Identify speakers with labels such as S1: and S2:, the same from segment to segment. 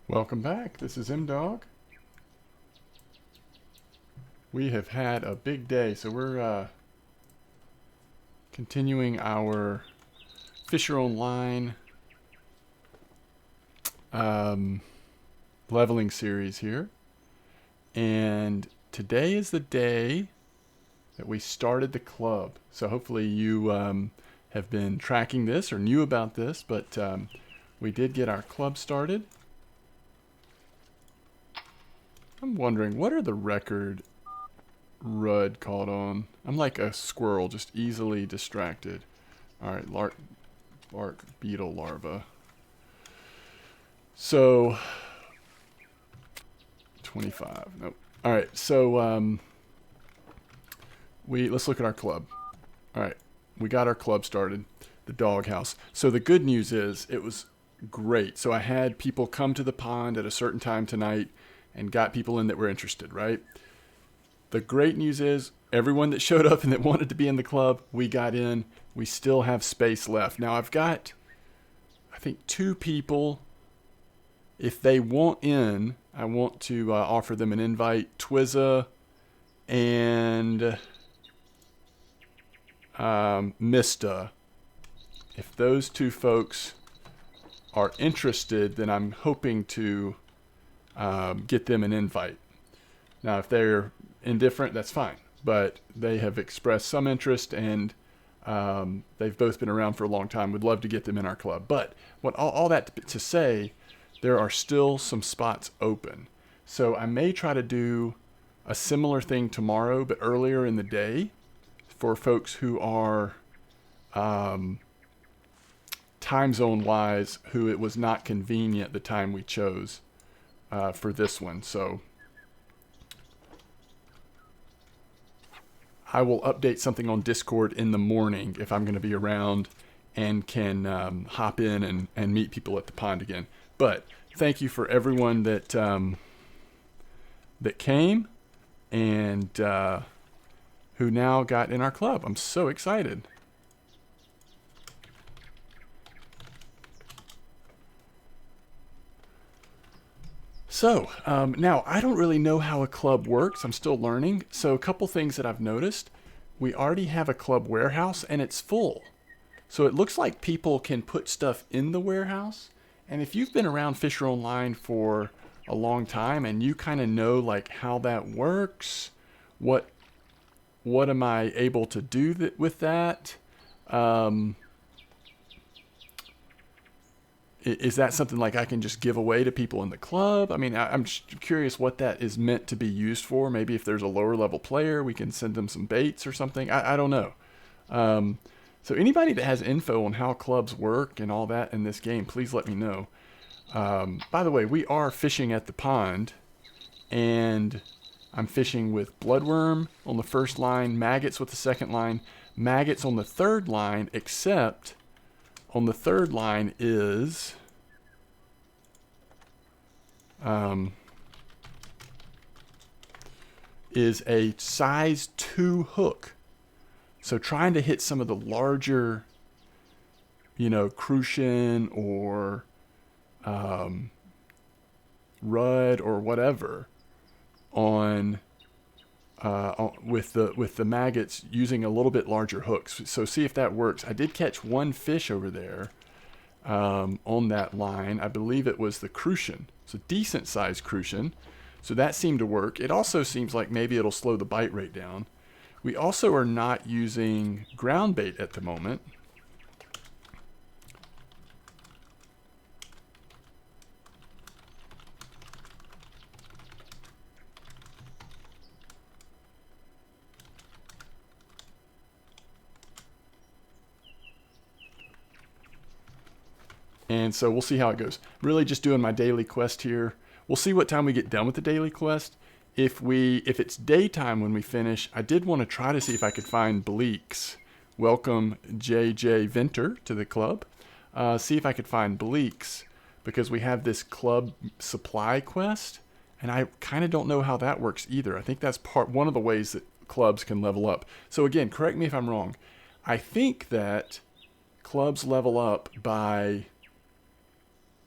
S1: Welcome back. This is Dawg. We have had a big day, so we're continuing our Fisher on Line leveling series here. And today is the day that we started the club. So hopefully you have been tracking this or knew about this, but we did get our club started. I'm wondering, what are the record Rudd caught on? I'm like a squirrel, just easily distracted. Alright, bark beetle larva. So, 25. Nope. Alright, so let's look at our club. Alright, we got our club started, the doghouse. So the good news is, it was great. So I had people come to the pond at a certain time tonight and got people in that were interested, right? The great news is everyone that showed up and that wanted to be in the club, we got in. We still have space left. Now I've got, I think, 2 people. If they want in, I want to offer them an invite. Twizza and Mista. If those 2 folks are interested, then I'm hoping to get them an invite. Now, if they're indifferent, that's fine. But they have expressed some interest, and they've both been around for a long time. We'd love to get them in our club. But what all that to say, there are still some spots open. So I may try to do a similar thing tomorrow, but earlier in the day, for folks who are time zone wise, who it was not convenient the time we chose for this one. So I will update something on Discord in the morning if I'm going to be around and can hop in and meet people at the pond again. But thank you for everyone that that came and who now got in our club. I'm so excited. So, now, I don't really know how a club works. I'm still learning. So, a couple things that I've noticed. We already have a club warehouse, and it's full. So, it looks like people can put stuff in the warehouse. And if you've been around Fisher Online for a long time, and you kind of know, like, how that works, what am I able to do with that? Is that something like I can just give away to people in the club? I mean, I'm curious what that is meant to be used for. Maybe if there's a lower level player, we can send them some baits or something. I don't know. So anybody that has info on how clubs work and all that in this game, please let me know. By the way, we are fishing at the pond, and I'm fishing with bloodworm on the first line, maggots with the second line, maggots on the third line, except on the third line is a size 2 hook. So trying to hit some of the larger, Crucian or Rudd or whatever with the maggots using a little bit larger hooks. So see if that works. I did catch one fish over there on that line. I believe it was the Crucian. It's a decent sized Crucian. So that seemed to work. It also seems like maybe it'll slow the bite rate down. We also are not using ground bait at the moment. And so we'll see how it goes. Really just doing my daily quest here. We'll see what time we get done with the daily quest. If it's daytime when we finish, I did want to try to see if I could find Bleaks. Welcome JJ Venter to the club. See if I could find Bleaks, because we have this club supply quest, and I kind of don't know how that works either. I think that's one of the ways that clubs can level up. So again, correct me if I'm wrong. I think that clubs level up by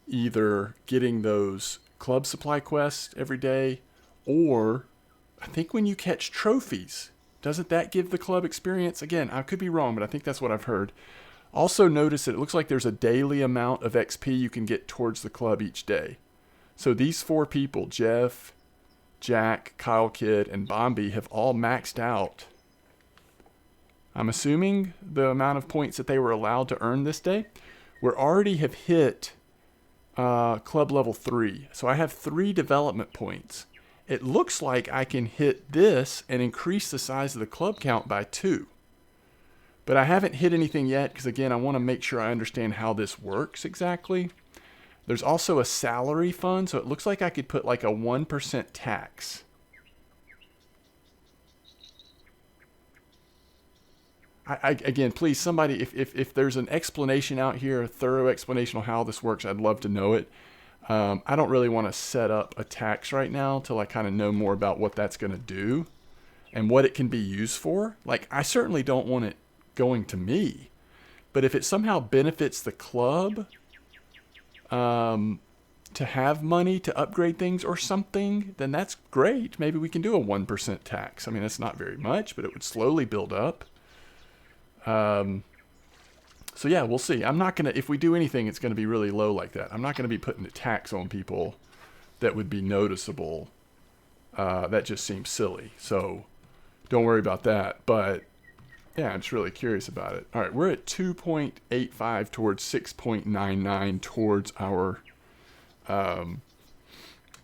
S1: either getting those club supply quests every day, or I think when you catch trophies, doesn't that give the club experience? Again, I could be wrong, but I think that's what I've heard. Also notice that it looks like there's a daily amount of XP you can get towards the club each day. So these 4 people, Jeff, Jack, Kyle Kidd, and Bombi, have all maxed out, I'm assuming, the amount of points that they were allowed to earn this day. We already have hit club level 3. So I have 3 development points. It looks like I can hit this and increase the size of the club count by 2. But I haven't hit anything yet because, again, I want to make sure I understand how this works exactly. There's also a salary fund, so it looks like I could put like a 1% tax. Again, please, somebody, if there's an explanation out here, a thorough explanation on how this works, I'd love to know it. I don't really want to set up a tax right now till I kind of know more about what that's going to do and what it can be used for. Like, I certainly don't want it going to me, but if it somehow benefits the club to have money to upgrade things or something, then that's great. Maybe we can do a 1% tax. I mean, that's not very much, but it would slowly build up. So yeah, we'll see. I'm not going to, if we do anything, it's going to be really low like that. I'm not going to be putting a tax on people that would be noticeable. That just seems silly. So don't worry about that. But yeah, I'm just really curious about it. All right, we're at 2.85 towards 6.99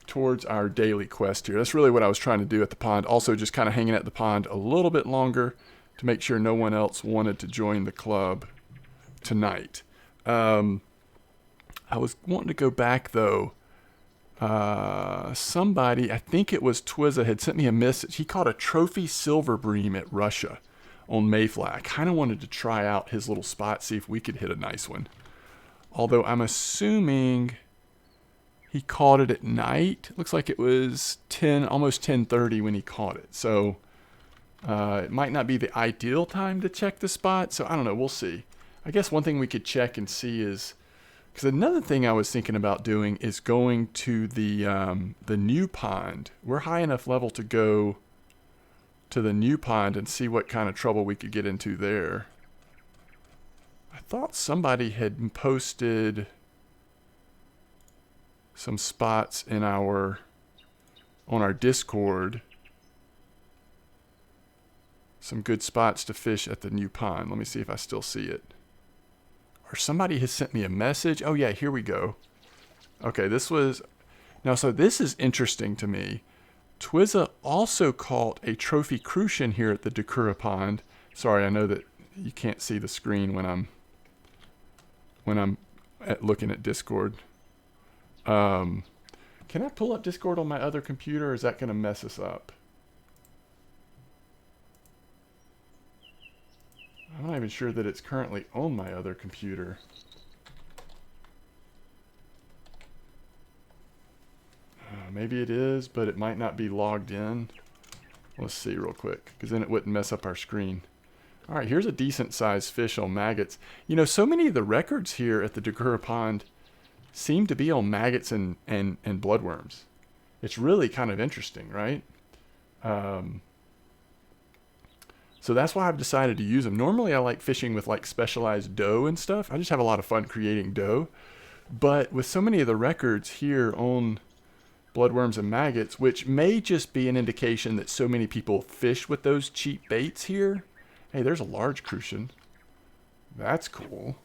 S1: towards our daily quest here. That's really what I was trying to do at the pond. Also, just kind of hanging at the pond a little bit longer to make sure no one else wanted to join the club tonight. I was wanting to go back though. Somebody, I think it was Twizza, had sent me a message. He caught a trophy silver bream at Russia on Mayfly. I kind of wanted to try out his little spot, see if we could hit a nice one. Although I'm assuming he caught it at night. Looks like it was almost 10:30 when he caught it. So it might not be the ideal time to check the spot. So I don't know. We'll see. I guess one thing we could check and see is, because another thing I was thinking about doing is going to the new pond. We're high enough level to go to the new pond and see what kind of trouble we could get into there. I thought somebody had posted some spots on our Discord. Some good spots to fish at the new pond. Let me see if I still see it. Or somebody has sent me a message. Oh yeah, here we go. Okay, this was... Now, so this is interesting to me. Twizza also caught a trophy crucian here at the Dakura Pond. Sorry, I know that you can't see the screen when I'm looking at Discord. Can I pull up Discord on my other computer, or is that going to mess us up? I'm not even sure that it's currently on my other computer. Maybe it is, but it might not be logged in. Let's see real quick, because then it wouldn't mess up our screen. All right, here's a decent sized fish on maggots. You know, so many of the records here at the Dakura Pond seem to be on maggots and bloodworms. It's really kind of interesting, right? So that's why I've decided to use them. Normally I like fishing with like specialized dough and stuff. I just have a lot of fun creating dough. But with so many of the records here on bloodworms and maggots, which may just be an indication that so many people fish with those cheap baits here. Hey, there's a large crucian. That's cool.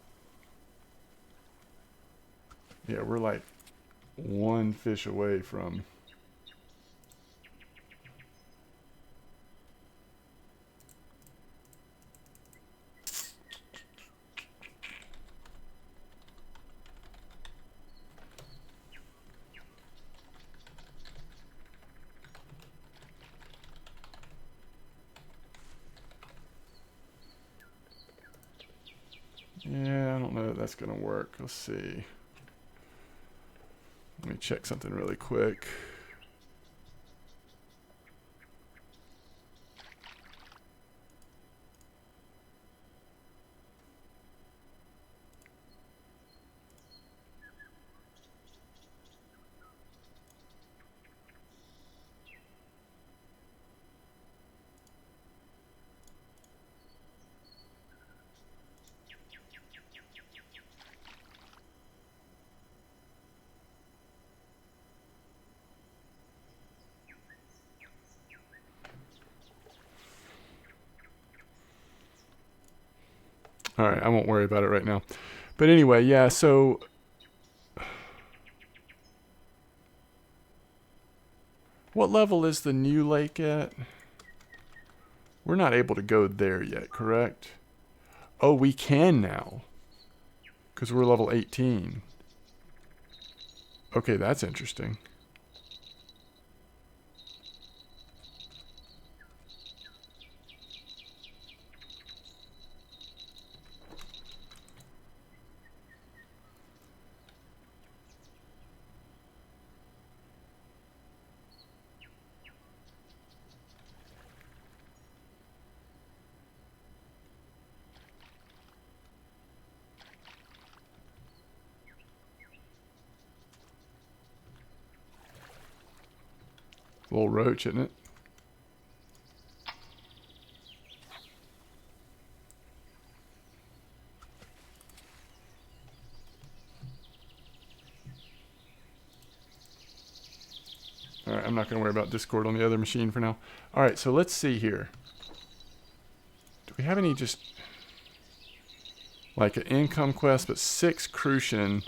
S1: Yeah, we're like one fish away from... Yeah, I don't know if that's going to work. Let's see. Let me check something really quick. All right, I won't worry about it right now. But anyway, yeah, so what level is the new lake at? We're not able to go there yet, correct? Oh, we can now. Because we're level 18. Okay, that's interesting. Little roach, isn't it? Alright, I'm not going to worry about Discord on the other machine for now. Alright, so let's see here. Do we have any just... like an income quest, but 6 crucian.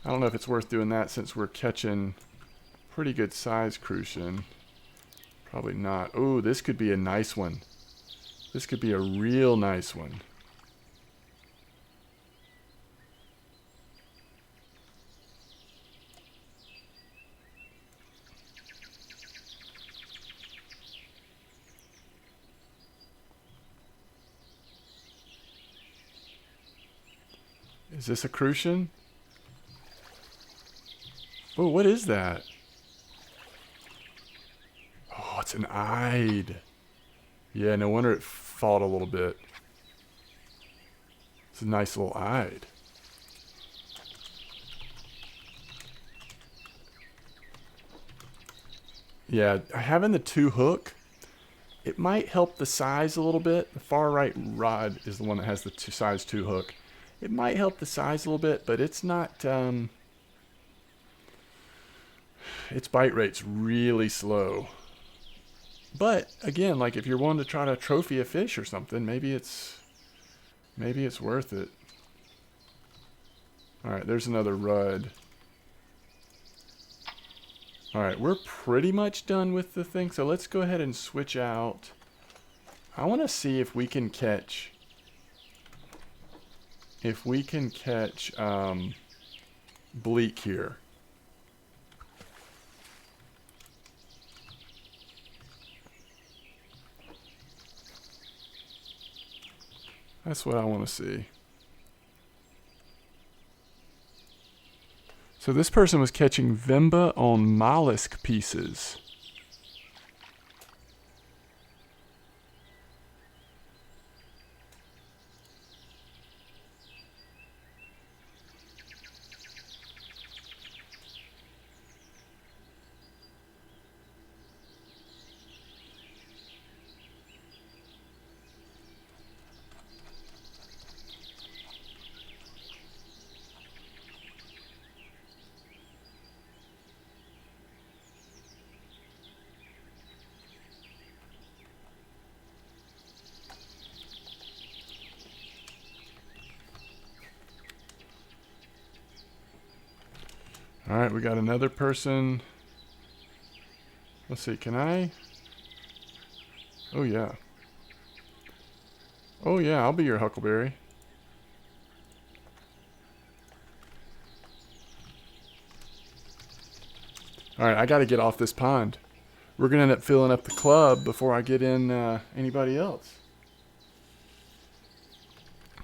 S1: I don't know if it's worth doing that since we're catching pretty good size crucian. Probably not. Oh, this could be a nice one. This could be a real nice one. Is this a crucian? Oh, what is that? Oh, it's an eyed. Yeah, no wonder it fought a little bit. It's a nice little eyed. Yeah, having the 2 hook, it might help the size a little bit. The far right rod is the one that has the size 2 hook. It might help the size a little bit, but it's not... its bite rate's really slow. But, again, like if you're wanting to try to trophy a fish or something, maybe it's worth it. Alright, there's another rud. Alright, we're pretty much done with the thing, so let's go ahead and switch out. I want to see if we can catch... bleak here. That's what I want to see. So this person was catching Vemba on mollusk pieces. Alright, we got another person. Let's see, can I? Oh yeah. Oh yeah, I'll be your huckleberry. Alright, I gotta get off this pond. We're gonna end up filling up the club before I get in anybody else.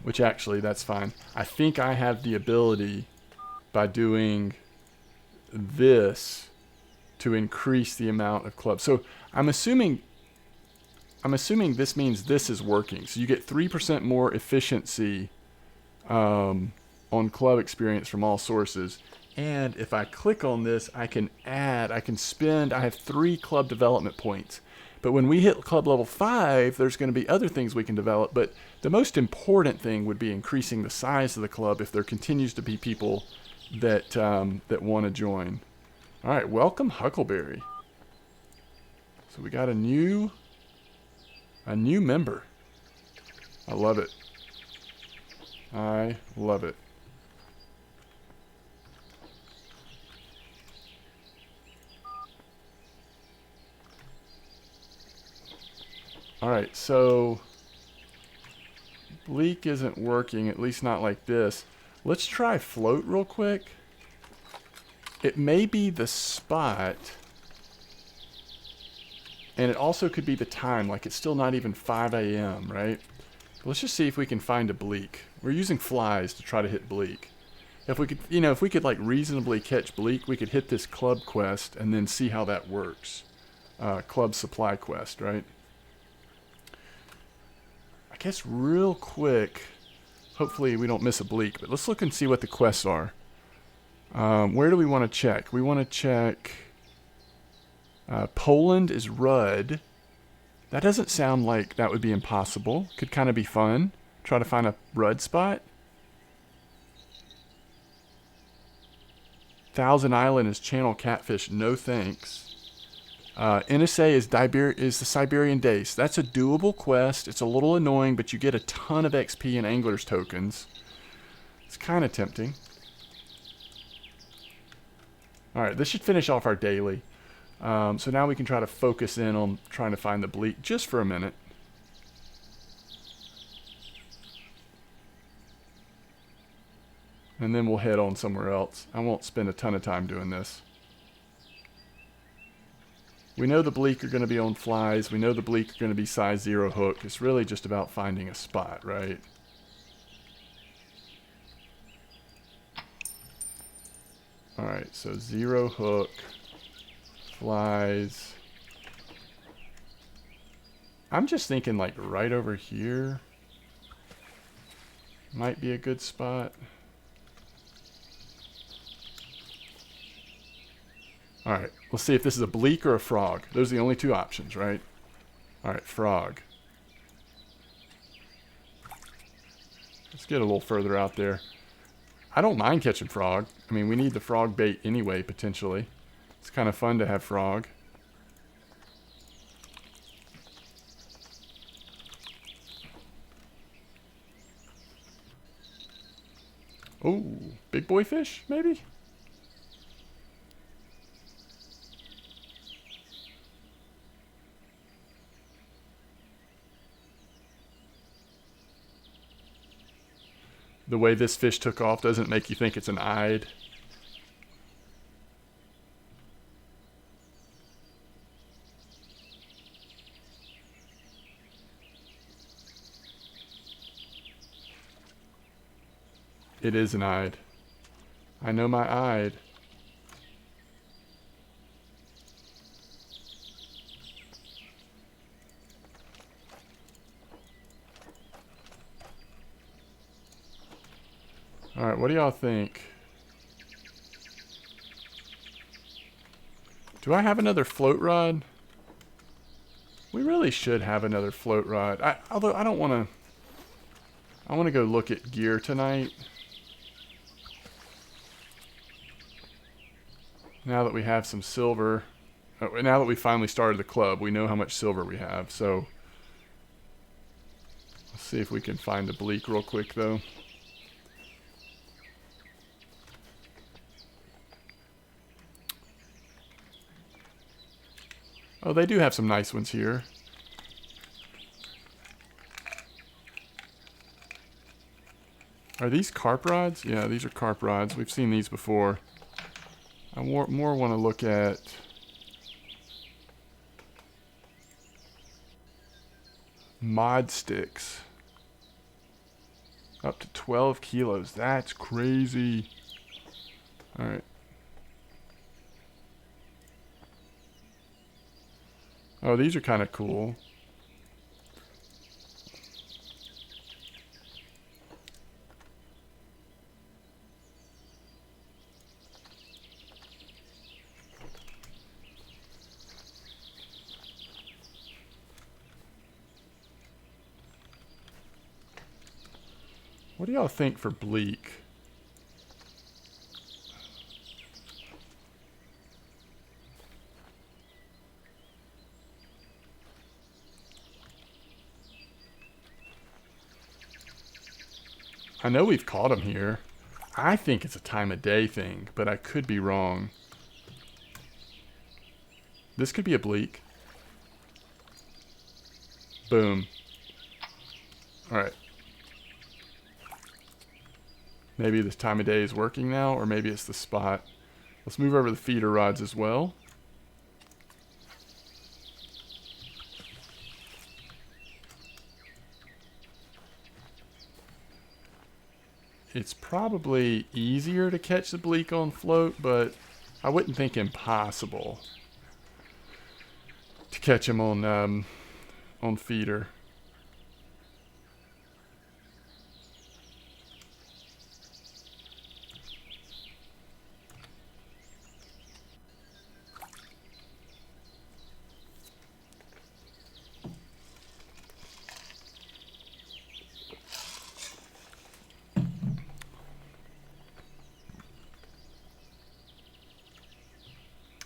S1: Which actually, that's fine. I think I have the ability by doing this to increase the amount of clubs. So I'm assuming this means this is working. So you get 3% more efficiency on club experience from all sources. And if I click on this, I can spend, I have 3 club development points. But when we hit club level 5, there's going to be other things we can develop. But the most important thing would be increasing the size of the club if there continues to be people that want to join. All right, welcome Huckleberry. So we got a new member. I love it. I love it. Alright, so bleak isn't working, at least not like this. Let's try float real quick. It may be the spot, and it also could be the time, like it's still not even 5 a.m., right? Let's just see if we can find a bleak. We're using flies to try to hit bleak. If we could, if we could like reasonably catch bleak, we could hit this club quest and then see how that works. Club supply quest, right? I guess real quick, hopefully we don't miss a bleak, but let's look and see what the quests are. Where do we want to check? We want to check Poland is Rudd. That doesn't sound like that would be impossible. Could kind of be fun. Try to find a Rudd spot. Thousand Island is channel catfish. No thanks. NSA is the Siberian Dace. That's a doable quest. It's a little annoying, but you get a ton of XP and Angler's tokens. It's kind of tempting. Alright, this should finish off our daily. So now we can try to focus in on trying to find the bleak just for a minute. And then we'll head on somewhere else. I won't spend a ton of time doing this. We know the bleak are going to be on flies. We know the bleak are going to be size 0 hook. It's really just about finding a spot, right? Alright, so 0 hook, flies. I'm just thinking like right over here might be a good spot. Alright, let's see if this is a bleak or a frog. Those are the only two options, right? Alright, frog. Let's get a little further out there. I don't mind catching frog. I mean, we need the frog bait anyway, potentially. It's kind of fun to have frog. Oh, big boy fish, maybe? The way this fish took off doesn't make you think it's an eyed. It is an eyed. I know my eyed. Alright, what do y'all think? Do I have another float rod? We really should have another float rod. Although I don't want to... I want to go look at gear tonight. Now that we have some silver. Now that we finally started the club, we know how much silver we have. So, let's see if we can find a bleak real quick though. Oh, they do have some nice ones here. Are these carp rods? Yeah, these are carp rods. We've seen these before. I more want to look at mod sticks. Up to 12 kilos. That's crazy. Alright. Oh, these are kind of cool. What do y'all think for bleak? I know we've caught them here. I think it's a time of day thing, but I could be wrong. This could be a bleak. Boom. Alright. Maybe this time of day is working now, or maybe it's the spot. Let's move over the feeder rods as well. It's probably easier to catch the bleak on float, but I wouldn't think impossible to catch him on feeder.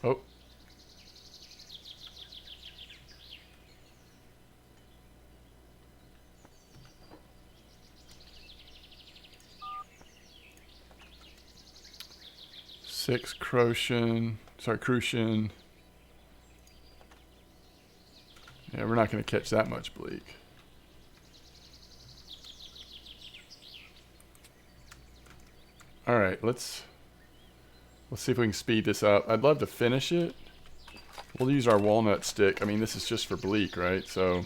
S1: Oh. Six crucian. Yeah, we're not going to catch that much bleak. All right, let's see if we can speed this up. I'd love to finish it. We'll use our walnut stick. I mean, this is just for bleak, right? So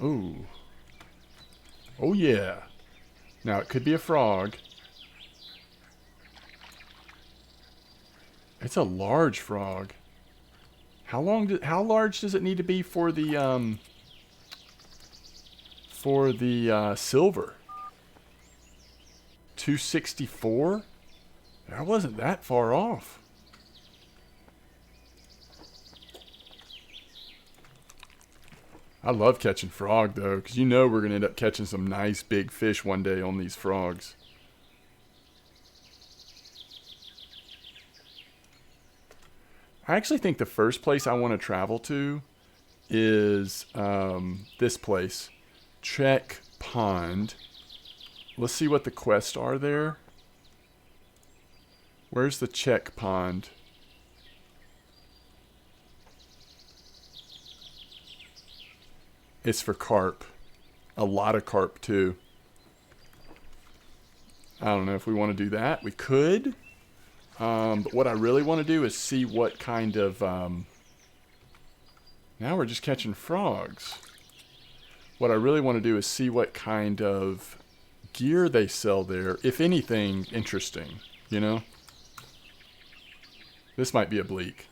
S1: ooh. Oh yeah. Now it could be a frog. It's a large frog. How large does it need to be for the silver? 264? That wasn't that far off. I love catching frog though, because you know we're going to end up catching some nice big fish one day on these frogs. I actually think the first place I want to travel to is this place, Czech Pond. Let's see what the quests are there. Where's the Czech Pond? It's for carp. A lot of carp too. I don't know if we want to do that. We could. But what I really want to do is see what kind of... now we're just catching frogs. What I really want to do is see what kind of gear they sell there. If anything interesting, you know? This might be a bleak.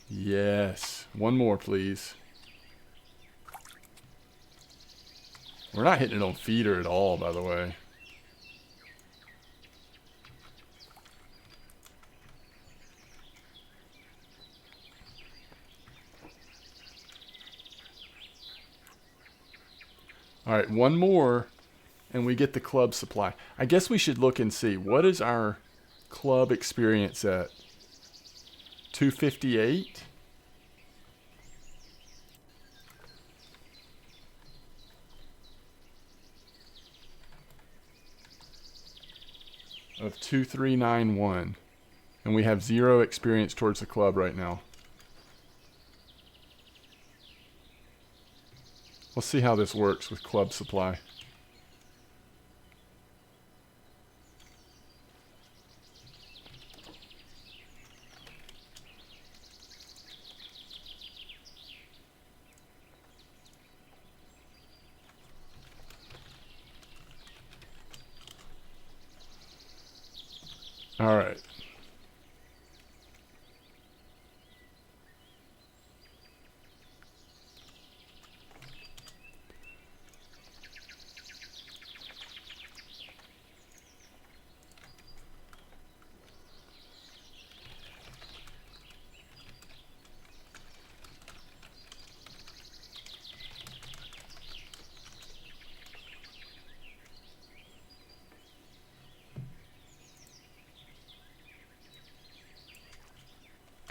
S1: Yes. One more, please. We're not hitting it on feeder at all, by the way. Alright, one more, and we get the club supply. I guess we should look and see. What is our club experience at? 258? Of 2391. And we have 0 experience towards the club right now. Let's see how this works with club supply. All right.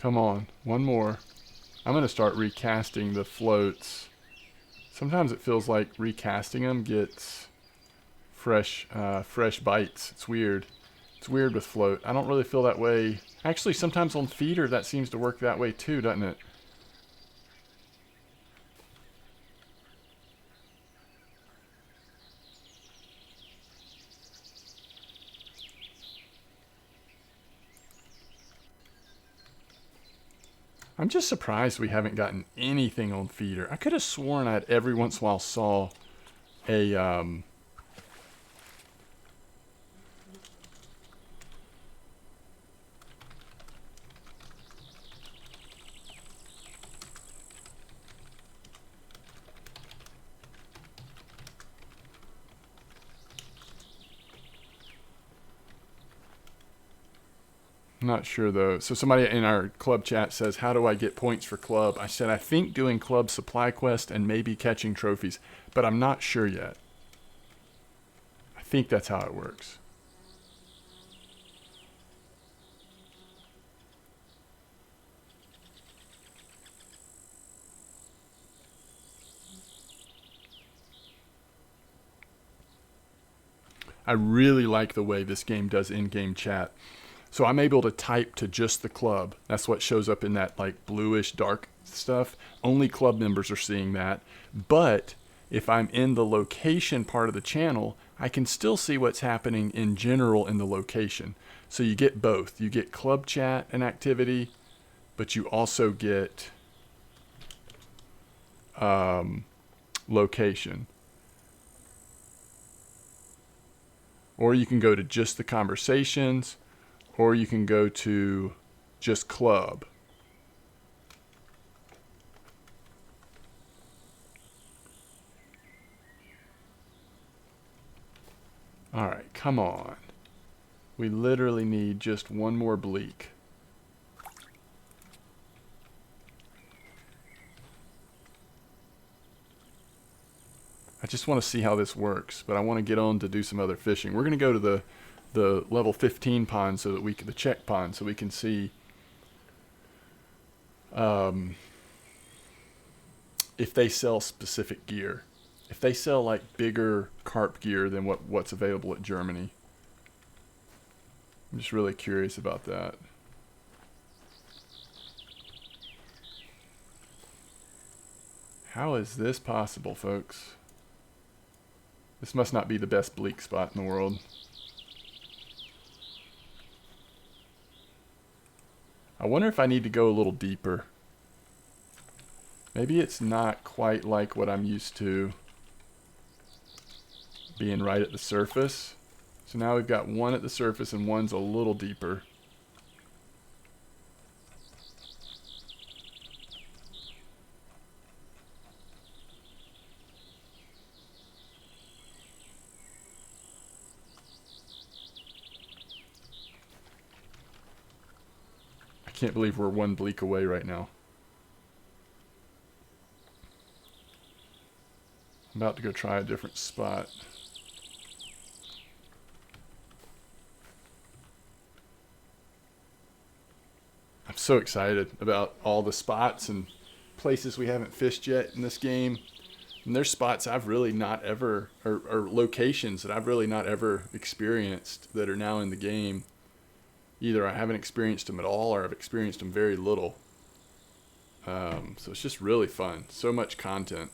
S1: Come on, one more. I'm going to start recasting the floats. Sometimes it feels like recasting them gets fresh bites. It's weird. It's weird with float. I don't really feel that way. Actually, sometimes on feeder that seems to work that way too, doesn't it? I'm just surprised we haven't gotten anything on feeder. I could have sworn I'd every once in a while saw a I'm not sure though. So somebody in our club chat says, how do I get points for club? I said, I think doing club supply quest and maybe catching trophies, but I'm not sure yet. I think that's how it works. I really like the way this game does in-game chat. So I'm able to type to just the club. That's what shows up in that like bluish dark stuff. Only club members are seeing that. But if I'm in the location part of the channel, I can still see what's happening in general in the location. So you get both. You get club chat and activity, but you also get location. Or you can go to just the conversations, or you can go to just club. All right, come on. We literally need just one more bleak. I just want to see how this works, but I want to get on to do some other fishing. We're going to go to the level 15 pond, so that the Czech Pond, so we can see if they sell specific gear. If they sell like bigger carp gear than what's available at Germany. I'm just really curious about that. How is this possible, folks? This must not be the best bleak spot in the world. I wonder if I need to go a little deeper. Maybe it's not quite like what I'm used to being right at the surface. So now we've got one at the surface and one's a little deeper. I can't believe we're one bleak away right now. I'm about to go try a different spot. I'm so excited about all the spots and places we haven't fished yet in this game. And there's spots I've really not ever, or locations that I've really not ever experienced that are now in the game. Either I haven't experienced them at all or I've experienced them very little. So it's just really fun. So much content.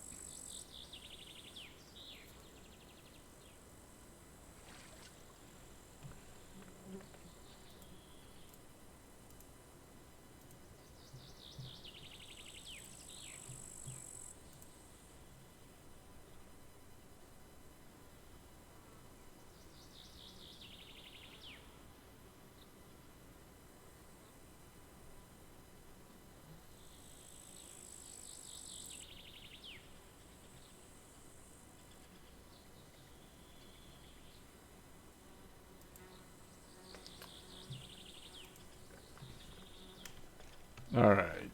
S1: All right.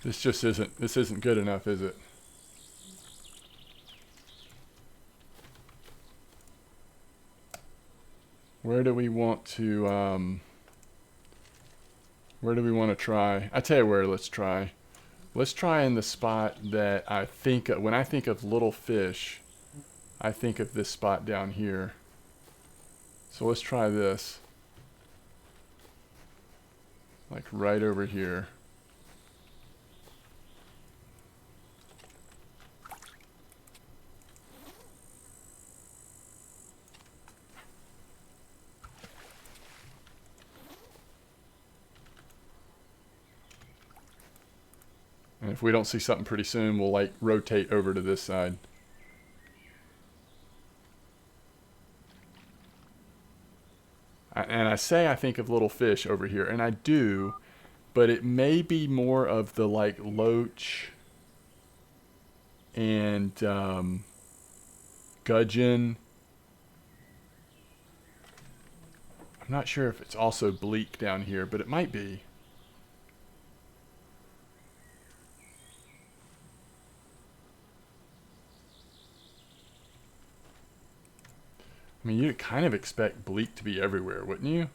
S1: This isn't good enough, is it? Where do we want to Where do we want to try? I tell you where, let's try. Let's try in the spot that I think of. When I think of little fish, I think of this spot down here. So let's try this. Like right over here. And if we don't see something pretty soon, we'll like rotate over to this side. And I say I think of little fish over here, and I do, but it may be more of the like loach and gudgeon. I'm not sure if it's also bleak down here, but it might be. I mean, you'd kind of expect bleak to be everywhere, wouldn't you?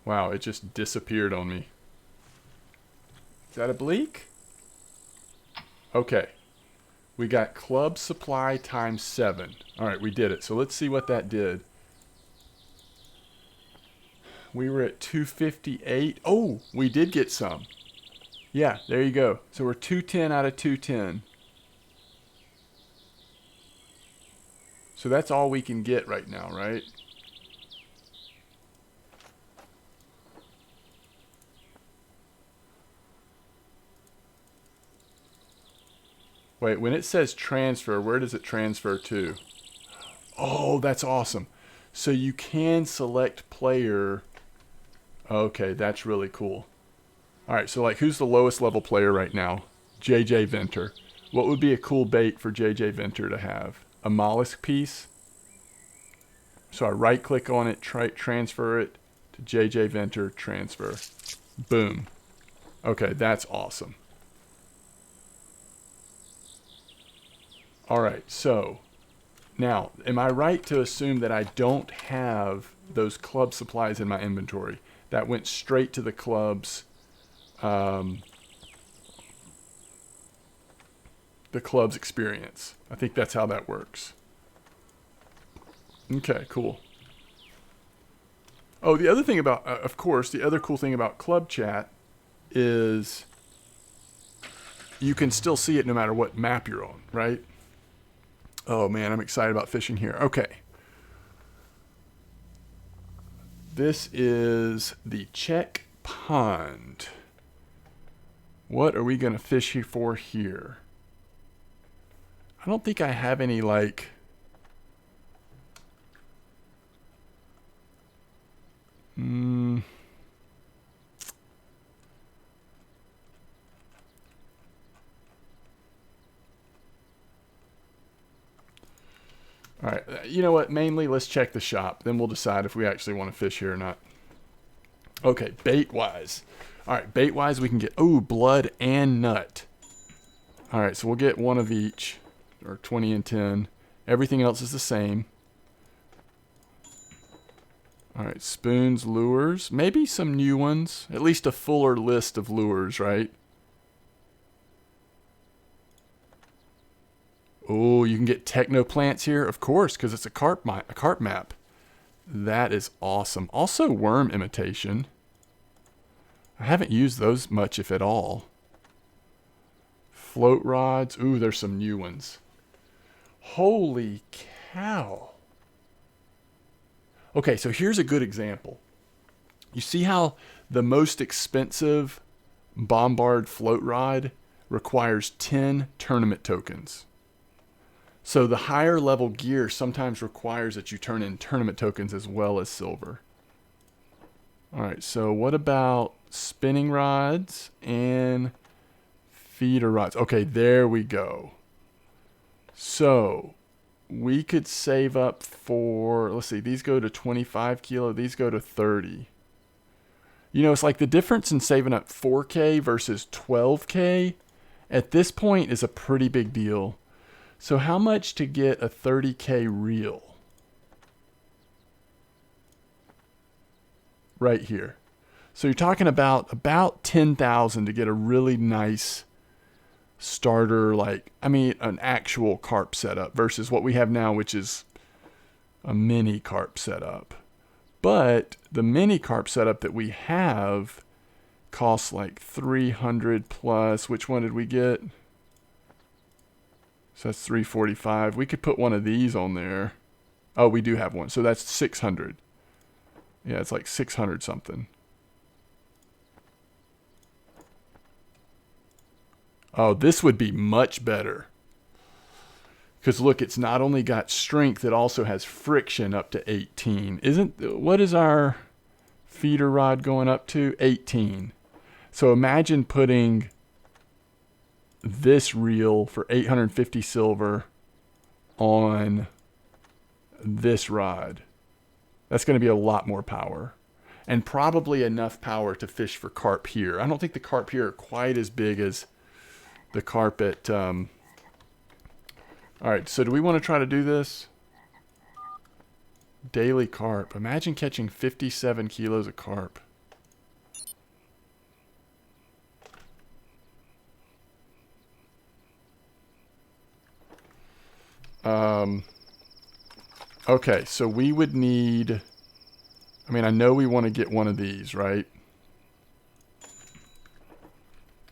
S1: Wow, it just disappeared on me. Is that a bleak? Okay. We got club supply times 7. All right, we did it. So let's see what that did. We were at 258. Oh, we did get some. Yeah, there you go. So we're 210 out of 210. So that's all we can get right now, right? Wait, when it says transfer, where does it transfer to? Oh, that's awesome. So you can select player. Okay, that's really cool. All right, so like who's the lowest level player right now? JJ Venter. What would be a cool bait for JJ Venter to have? A mollusk piece? So I right click on it, transfer it to JJ Venter, transfer. Boom. Okay, that's awesome. All right, so now, am I right to assume that I don't have those club supplies in my inventory? That went straight to the club's, the club's experience. I think that's how that works. Okay, cool. Oh, the other thing about, of course, the other cool thing about Club Chat is you can still see it no matter what map you're on, right? Oh man, I'm excited about fishing here. Okay. This is the Czech Pond. What are we going to fish here for here? I don't think I have any like... All right, you know what? Mainly, let's check the shop. Then we'll decide if we actually want to fish here or not. Okay, bait-wise. All right, bait-wise, we can get, oh, blood and nut. All right, so we'll get one of each, or 20 and 10. Everything else is the same. All right, spoons, lures. Maybe some new ones. At least a fuller list of lures, right? Oh, you can get techno plants here, of course, because it's a carp map. That is awesome. Also, worm imitation. I haven't used those much, if at all. Float rods. Ooh, there's some new ones. Holy cow. Okay, so here's a good example. You see how the most expensive Bombard float rod requires 10 tournament tokens. So the higher level gear sometimes requires that you turn in tournament tokens as well as silver. All right, so what about spinning rods and feeder rods? Okay, there we go. So we could save up for, let's see, these go to 25 kilo, these go to 30. You know, it's like the difference in saving up 4K versus 12K at this point is a pretty big deal. So how much to get a 30K reel? Right here. So you're talking about 10,000 to get a really nice starter, like, I mean, an actual carp setup versus what we have now, which is a mini carp setup. But the mini carp setup that we have costs like 300 plus. Which one did we get? So that's 345. We could put one of these on there. Oh, we do have one. So that's 600. Yeah, it's like 600 something. Oh, this would be much better. Because look, it's not only got strength, it also has friction up to 18. What is our feeder rod going up to? 18. So imagine putting this reel for 850 silver on this rod. That's going to be a lot more power. And probably enough power to fish for carp here. I don't think the carp here are quite as big as the carp at... All right, so do we want to try to do this? Daily carp. Imagine catching 57 kilos of carp. Okay, so we would need... I mean, I know we want to get one of these, right?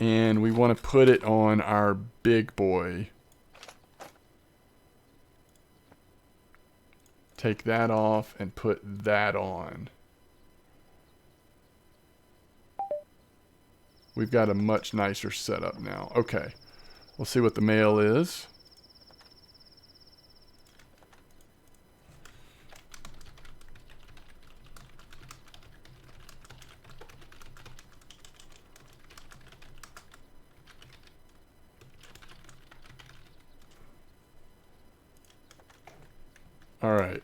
S1: And we want to put it on our big boy. Take that off and put that on. We've got a much nicer setup now. Okay, we'll see what the male is. All right.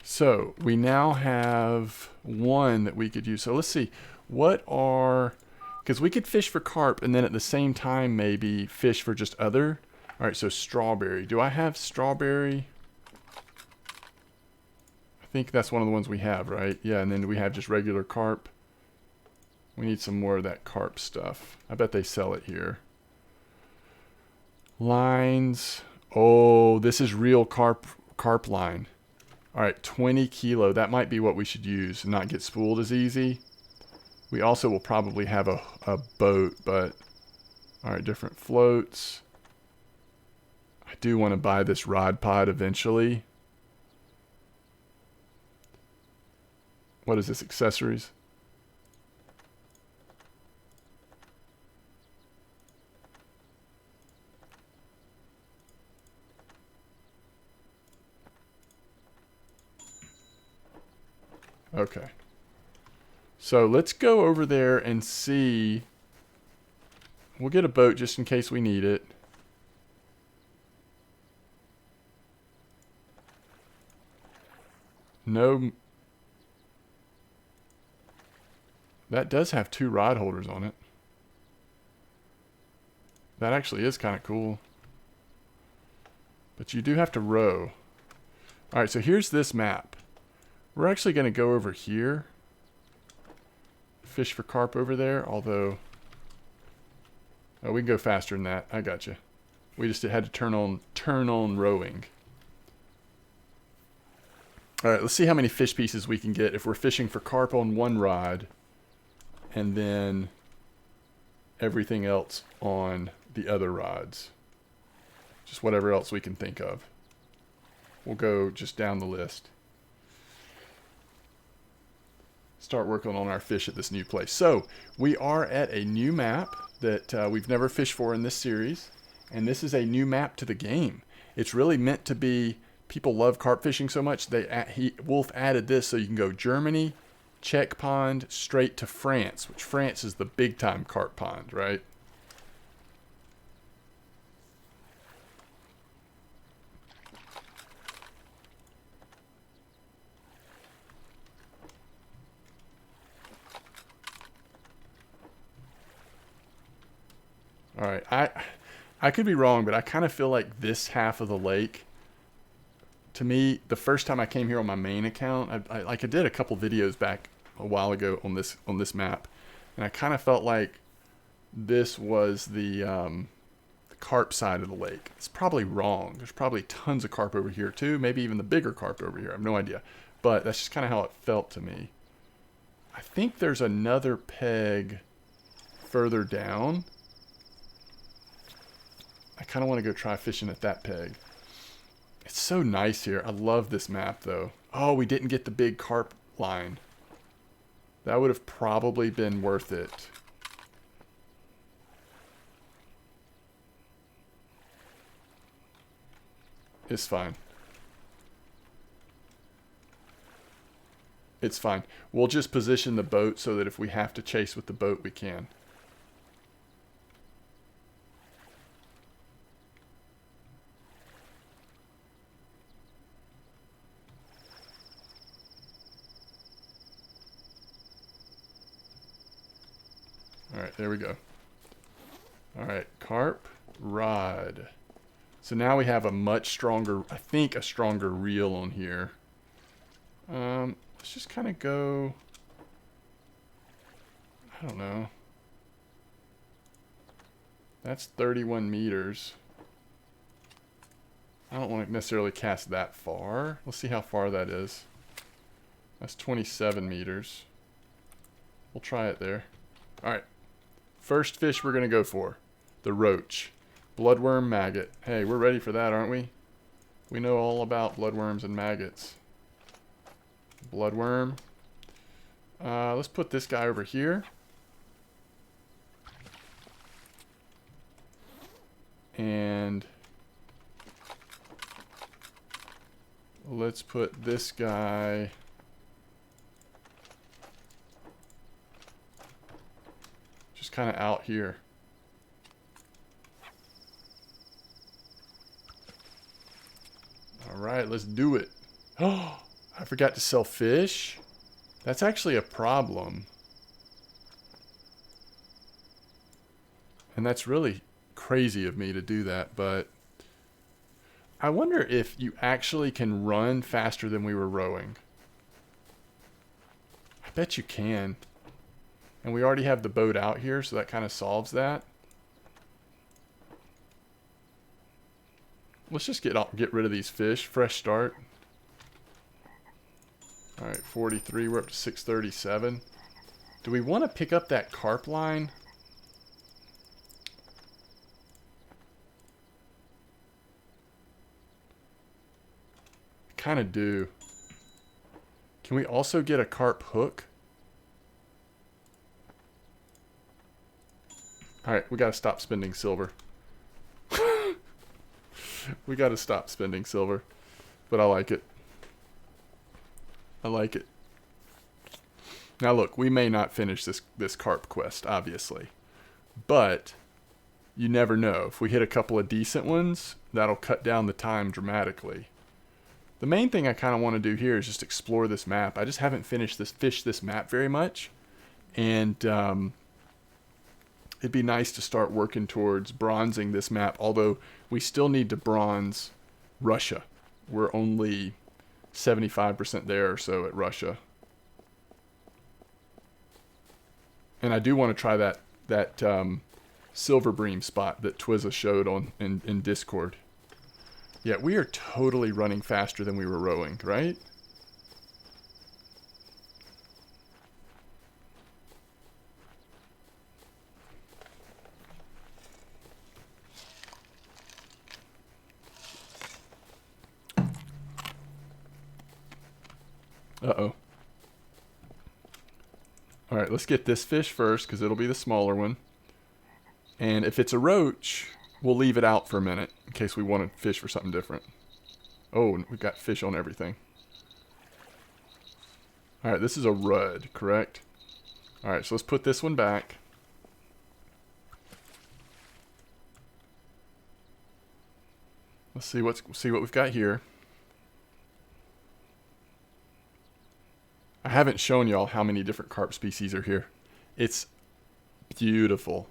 S1: So we now have one that we could use. So let's see. What are... Because we could fish for carp and then at the same time maybe fish for just other. All right, so strawberry. Do I have strawberry? I think that's one of the ones we have, right? Yeah, and then we have just regular carp. We need some more of that carp stuff. I bet they sell it here. Lines. Oh, this is real carp line. All right, 20 kilo. That might be what we should use and not get spooled as easy. We also will probably have a boat, but all right, different floats. I do want to buy this rod pod eventually. What is this, accessories? Okay. So let's go over there and see. We'll get a boat just in case we need it. No. That does have 2 rod holders on it. That actually is kind of cool. But you do have to row. All right, so here's this map. We're actually going to go over here. Fish for carp over there, although... Oh, we can go faster than that. I got you. We just had to turn on rowing. All right, let's see how many fish pieces we can get if we're fishing for carp on one rod and then everything else on the other rods. Just whatever else we can think of. We'll go just down the list. Start working on our fish at this new place. So we are at a new map that we've never fished for in this series. And this is a new map to the game. It's really meant to be, people love carp fishing so much, Wolf added this so you can go Germany, Czech Pond, straight to France, which France is the big time carp pond, right? All right, I could be wrong, but I kind of feel like this half of the lake, to me, the first time I came here on my main account, I did a couple videos back a while ago on this map, and I kind of felt like this was the carp side of the lake. It's probably wrong. There's probably tons of carp over here too, maybe even the bigger carp over here. I have no idea, but that's just kind of how it felt to me. I think there's another peg further down. I kind of want to go try fishing at that peg. It's so nice here. I love this map though. Oh, we didn't get the big carp line. That would have probably been worth it. It's fine. It's fine. We'll just position the boat so that if we have to chase with the boat, we can. All right, there we go. All right, Carp Rod. So now we have a much stronger, I think a stronger reel on here. Let's just kind of go, I don't know. That's 31 meters. I don't want to necessarily cast that far. Let's see how far that is. That's 27 meters. We'll try it there. All right. First fish we're going to go for, the roach. Bloodworm maggot. Hey, we're ready for that, aren't we? We know all about bloodworms and maggots. Bloodworm. Let's put this guy over here. And let's put this guy just kind of out here. All right, let's do it. Oh, I forgot to sell fish. That's actually a problem. And that's really crazy of me to do that, but I wonder if you actually can run faster than we were rowing. I bet you can. And we already have the boat out here, so that kind of solves that. Let's just get rid of these fish. Fresh start. All right, 43. We're up to 637. Do we want to pick up that carp line? I kind of do. Can we also get a carp hook? All right, we got to stop spending silver. We got to stop spending silver. But I like it. I like it. Now look, we may not finish this carp quest, obviously. But you never know. If we hit a couple of decent ones, that'll cut down the time dramatically. The main thing I kind of want to do here is just explore this map. I just haven't fished this map very much. And it'd be nice to start working towards bronzing this map, although we still need to bronze Russia. We're only 75% there or so at Russia. And I do want to try that silver bream spot that Twizza showed in Discord. Yeah, we are totally running faster than we were rowing, right? Uh-oh. All right, let's get this fish first because it'll be the smaller one. And if it's a roach, we'll leave it out for a minute in case we want to fish for something different. Oh, we've got fish on everything. All right, this is a rudd, correct? All right, so let's put this one back. Let's see what we've got here. I haven't shown y'all how many different carp species are here. It's beautiful.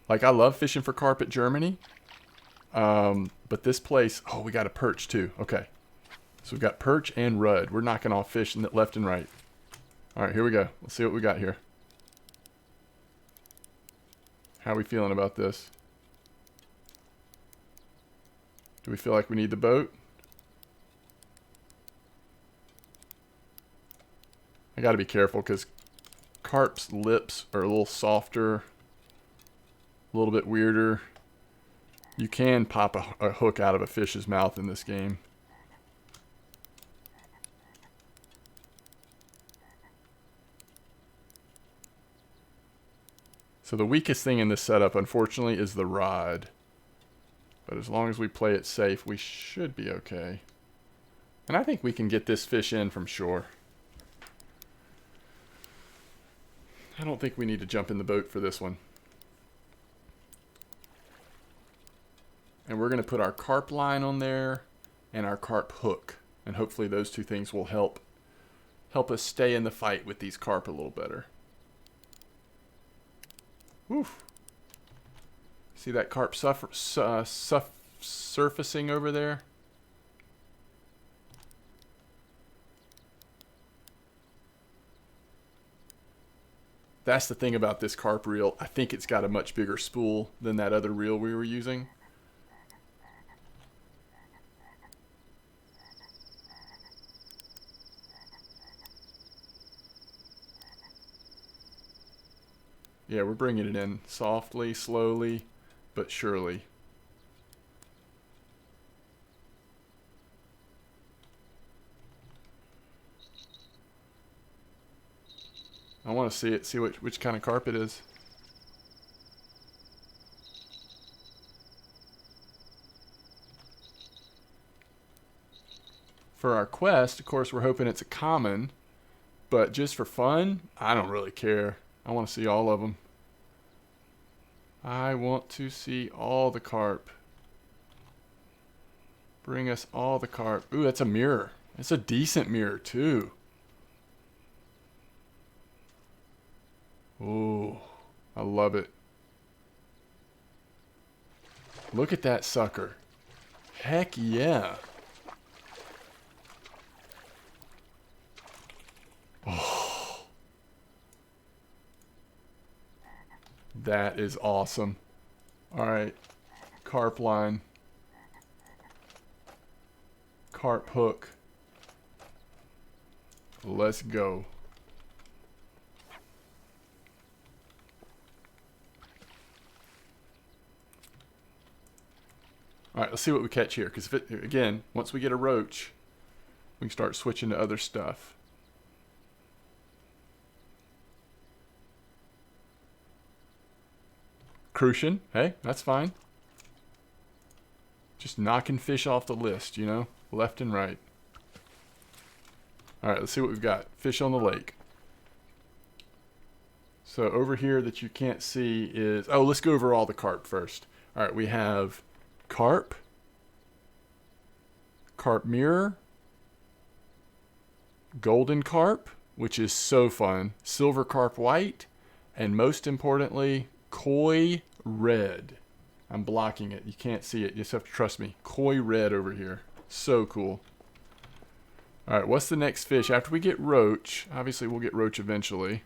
S1: Like, I love fishing for carp at Germany. But this place, oh, we got a perch too. Okay. So we've got perch and rudd. We're knocking off fish left and right. All right, here we go. Let's see what we got here. How are we feeling about this? Do we feel like we need the boat? I got to be careful because carp's lips are a little softer, a little bit weirder. You can pop a hook out of a fish's mouth in this game. So the weakest thing in this setup, unfortunately, is the rod. But as long as we play it safe, we should be okay. And I think we can get this fish in from shore. I don't think we need to jump in the boat for this one. And we're going to put our carp line on there and our carp hook. And hopefully those two things will help us stay in the fight with these carp a little better. Oof. See that carp surfacing over there? That's the thing about this carp reel. I think it's got a much bigger spool than that other reel we were using. Yeah, we're bringing it in softly, slowly, but surely. I want to see it, see which kind of carp it is. For our quest, of course, we're hoping it's a common, but just for fun, I don't really care. I want to see all of them. I want to see all the carp. Bring us all the carp. Ooh, that's a mirror. It's a decent mirror, too. Ooh, I love it. Look at that sucker. Heck yeah. Oh. That is awesome. All right. Carp line. Carp hook. Let's go. All right, let's see what we catch here. Because again, once we get a roach, we can start switching to other stuff. Crucian, hey, that's fine. Just knocking fish off the list, you know, left and right. All right, let's see what we've got. Fish on the lake. So over here that you can't see is, oh, let's go over all the carp first. All right, we have carp, carp mirror, golden carp, which is so fun, silver carp white, and most importantly, koi red. I'm blocking it. You can't see it. You just have to trust me. Koi red over here. So cool. All right, what's the next fish? After we get roach, obviously we'll get roach eventually.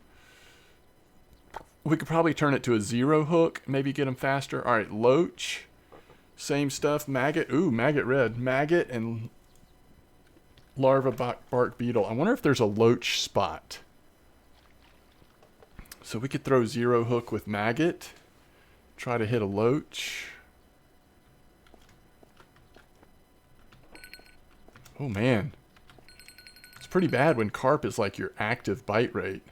S1: We could probably turn it to a zero hook, maybe get them faster. All right, loach. Same stuff. Maggot. Ooh, maggot red. Maggot and larva bark beetle. I wonder if there's a loach spot. So we could throw zero hook with maggot. Try to hit a loach. Oh man. It's pretty bad when carp is like your active bite rate.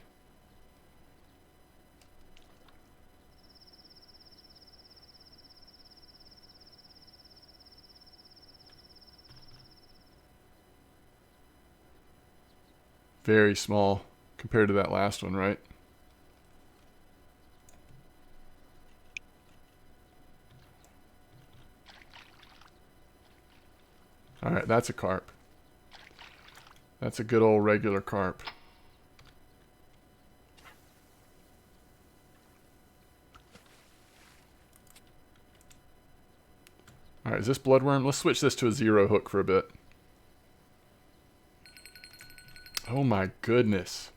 S1: Very small compared to that last one, right? All right, that's a carp. That's a good old regular carp. All right, is this bloodworm? Let's switch this to a zero hook for a bit. Oh my goodness.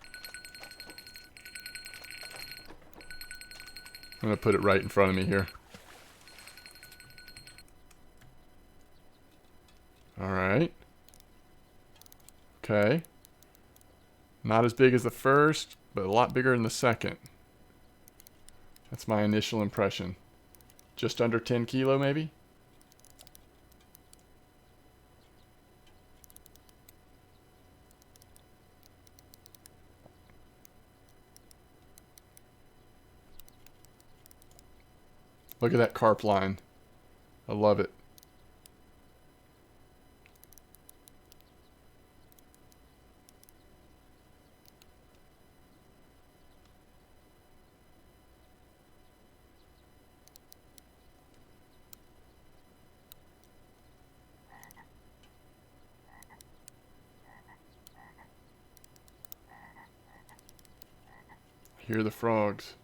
S1: I'm going to put it right in front of me here. All right. Okay. Not as big as the first, but a lot bigger than the second. That's my initial impression. Just under 10 kilo maybe? Look at that carp line. I love it. I hear the frogs.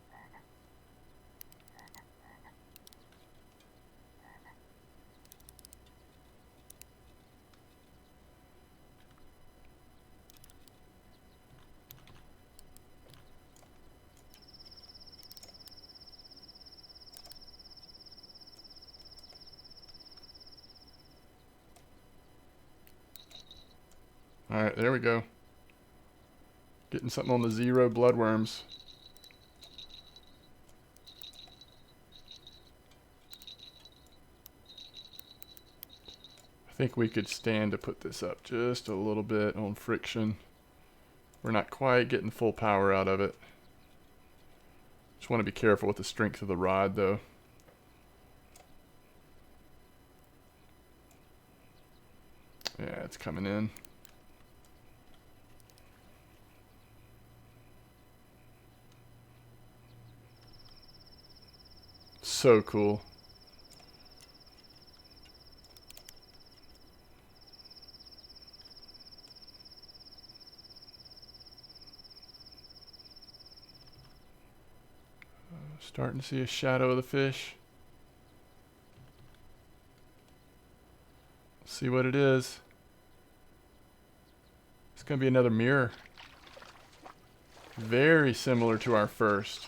S1: Alright, there we go. Getting something on the zero bloodworms. I think we could stand to put this up just a little bit on friction. We're not quite getting full power out of it. Just want to be careful with the strength of the rod though. Yeah, it's coming in. So cool. Starting to see a shadow of the fish. See what it is. It's going to be another mirror. Very similar to our first.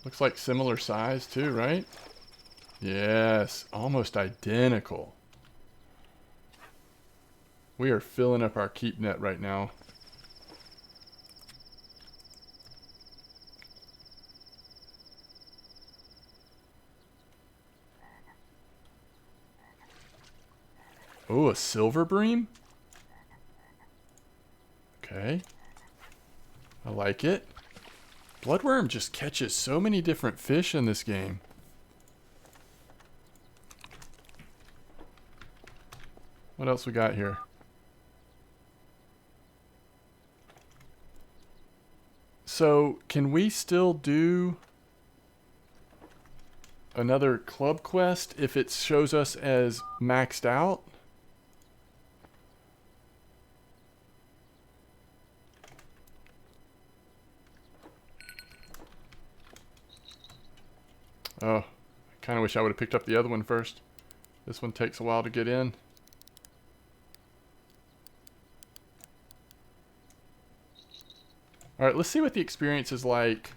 S1: Looks like similar size too, right? Yes, almost identical. We are filling up our keep net right now. Oh, a silver bream? Okay. I like it. Bloodworm just catches so many different fish in this game. What else we got here? So, can we still do another club quest if it shows us as maxed out? Oh, I kind of wish I would have picked up the other one first. This one takes a while to get in. Alright, let's see what the experience is like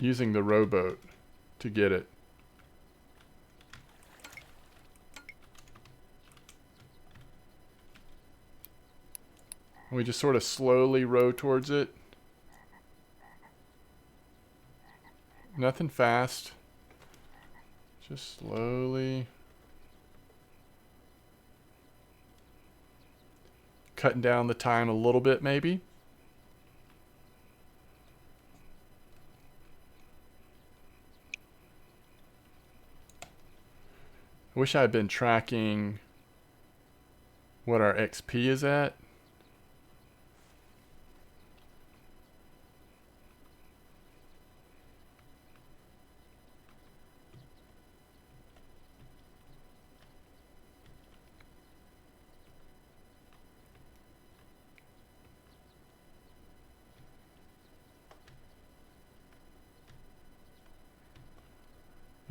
S1: using the rowboat to get it. We just sort of slowly row towards it. Nothing fast. Just slowly. Cutting down the time a little bit, maybe. I wish I had been tracking what our XP is at.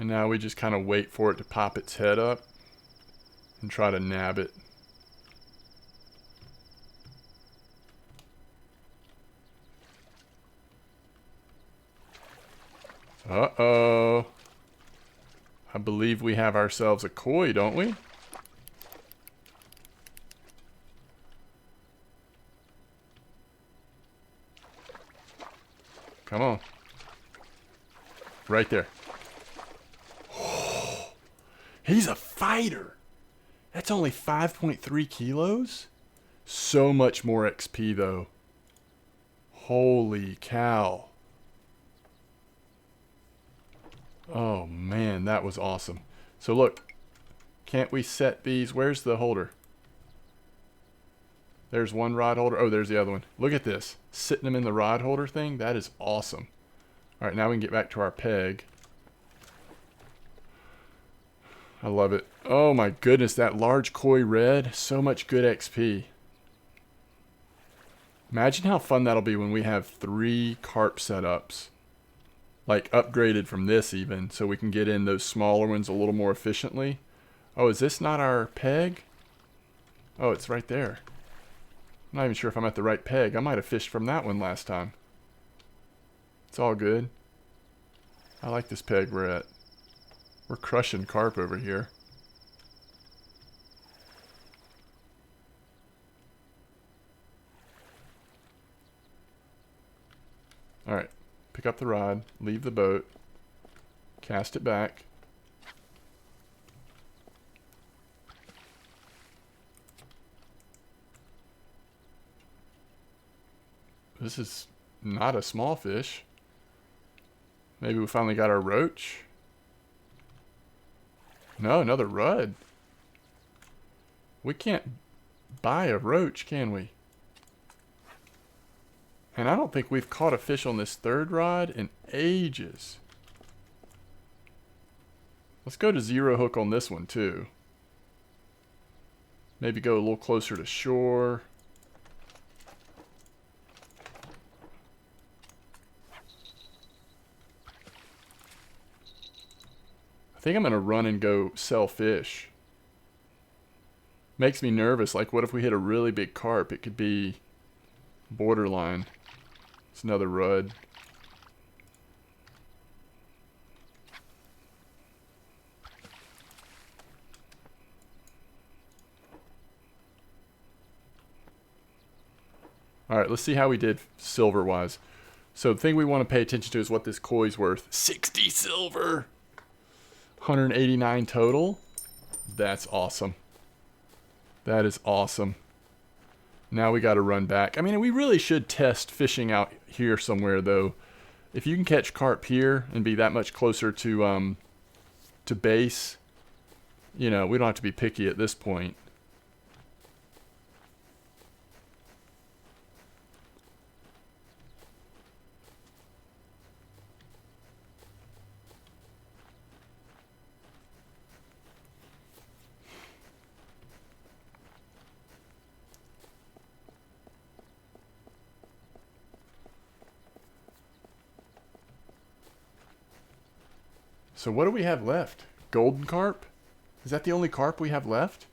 S1: And now we just kind of wait for it to pop its head up and try to nab it. Uh-oh. I believe we have ourselves a koi, don't we? Come on. Right there. Oh, he's a fighter. That's only 5.3 kilos? So much more XP, though. Holy cow. Oh, man, that was awesome. So, look. Can't we set these? Where's the holder? There's one rod holder. Oh, there's the other one. Look at this. Sitting them in the rod holder thing. That is awesome. All right, now we can get back to our peg. I love it. Oh my goodness, that large koi red. So much good XP. Imagine how fun that'll be when we have 3 carp setups. Like upgraded from this even, so we can get in those smaller ones a little more efficiently. Oh, is this not our peg? Oh, it's right there. I'm not even sure if I'm at the right peg. I might have fished from that one last time. It's all good. I like this peg we're at. We're crushing carp over here. Alright. Pick up the rod. Leave the boat. Cast it back. This is not a small fish. Maybe we finally got our roach. No, another rudd. We can't buy a roach, can we? And I don't think we've caught a fish on this 3rd rod in ages. Let's go to 0 hook on this one too. Maybe go a little closer to shore. I think I'm going to run and go sell fish. Makes me nervous. Like, what if we hit a really big carp? It could be borderline. It's another rudd. Alright, let's see how we did silver-wise. So the thing we want to pay attention to is what this koi's worth. 60 silver! 189 total. That's awesome. That is awesome. Now we got to run back. I mean, we really should test fishing out here somewhere, though. If you can catch carp here and be that much closer to base, you know, we don't have to be picky at this point. So what do we have left? Golden carp? Is that the only carp we have left?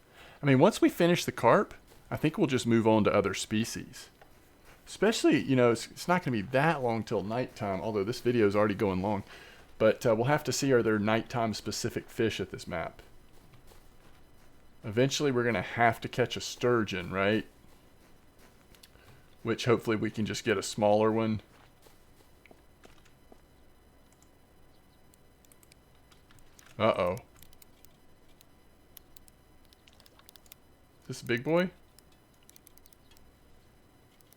S1: I mean, once we finish the carp, I think we'll just move on to other species. Especially, you know, it's not going to be that long till nighttime, although this video is already going long. But we'll have to see, are there nighttime specific fish at this map? Eventually we're going to have to catch a sturgeon, right? Which hopefully we can just get a smaller one. Uh-oh. Is this a big boy?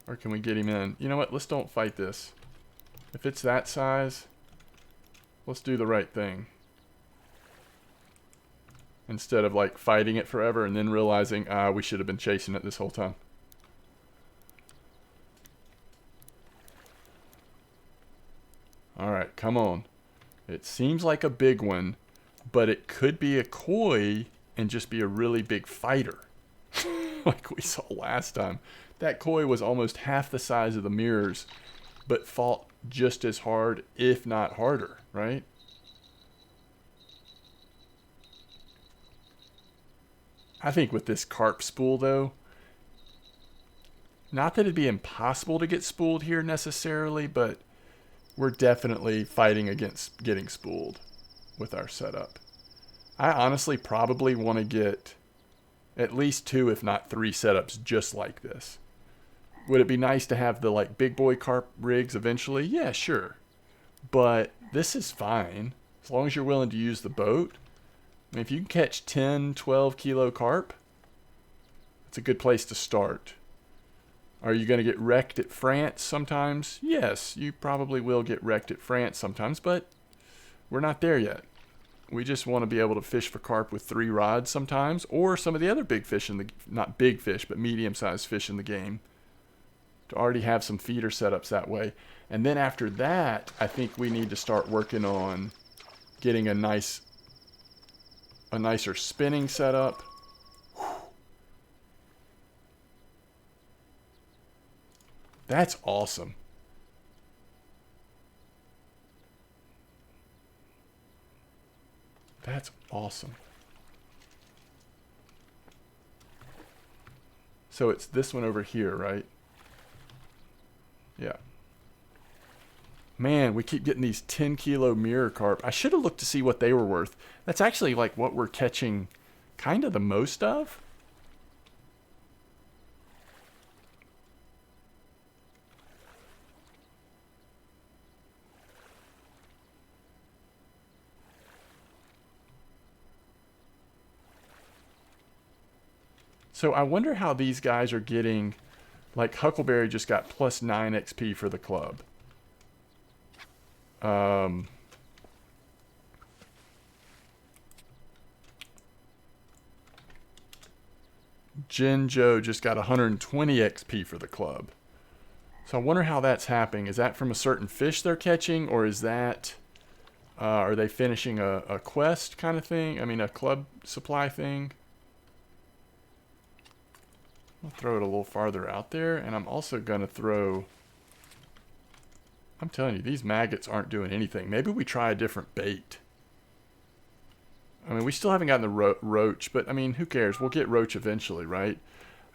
S1: Or can we get him in? You know what? Let's don't fight this. If it's that size, let's do the right thing. Instead of like fighting it forever and then realizing, we should have been chasing it this whole time. Alright, come on. It seems like a big one. But it could be a koi and just be a really big fighter. Like we saw last time. That koi was almost half the size of the mirrors, but fought just as hard, if not harder, right? I think with this carp spool though, not that it'd be impossible to get spooled here necessarily, but we're definitely fighting against getting spooled with our setup. I honestly probably want to get at least 2, if not 3 setups just like this. Would it be nice to have the like big boy carp rigs eventually? Yeah, sure. But this is fine as long as you're willing to use the boat. I mean, if you can catch 10, 12 kilo carp, it's a good place to start. Are you going to get wrecked at France sometimes? Yes, you probably will get wrecked at France sometimes, but we're not there yet. We just want to be able to fish for carp with 3 rods sometimes, or some of the other big fish in the, not big fish, but medium-sized fish in the game, to already have some feeder setups that way. And then after that, I think we need to start working on getting a nicer spinning setup. That's awesome. That's awesome. So it's this one over here, right? Yeah. Man, we keep getting these 10 kilo mirror carp. I should have looked to see what they were worth. That's actually like what we're catching kind of the most of. So I wonder how these guys are getting, like Huckleberry just got plus 9 XP for the club. Jin Joe just got 120 XP for the club. So I wonder how that's happening. Is that from a certain fish they're catching, or is that, are they finishing a quest kind of thing? I mean, a club supply thing? I'll throw it a little farther out there, and I'm also going to throw... I'm telling you, these maggots aren't doing anything. Maybe we try a different bait. I mean, we still haven't gotten the roach, but I mean, who cares? We'll get roach eventually, right?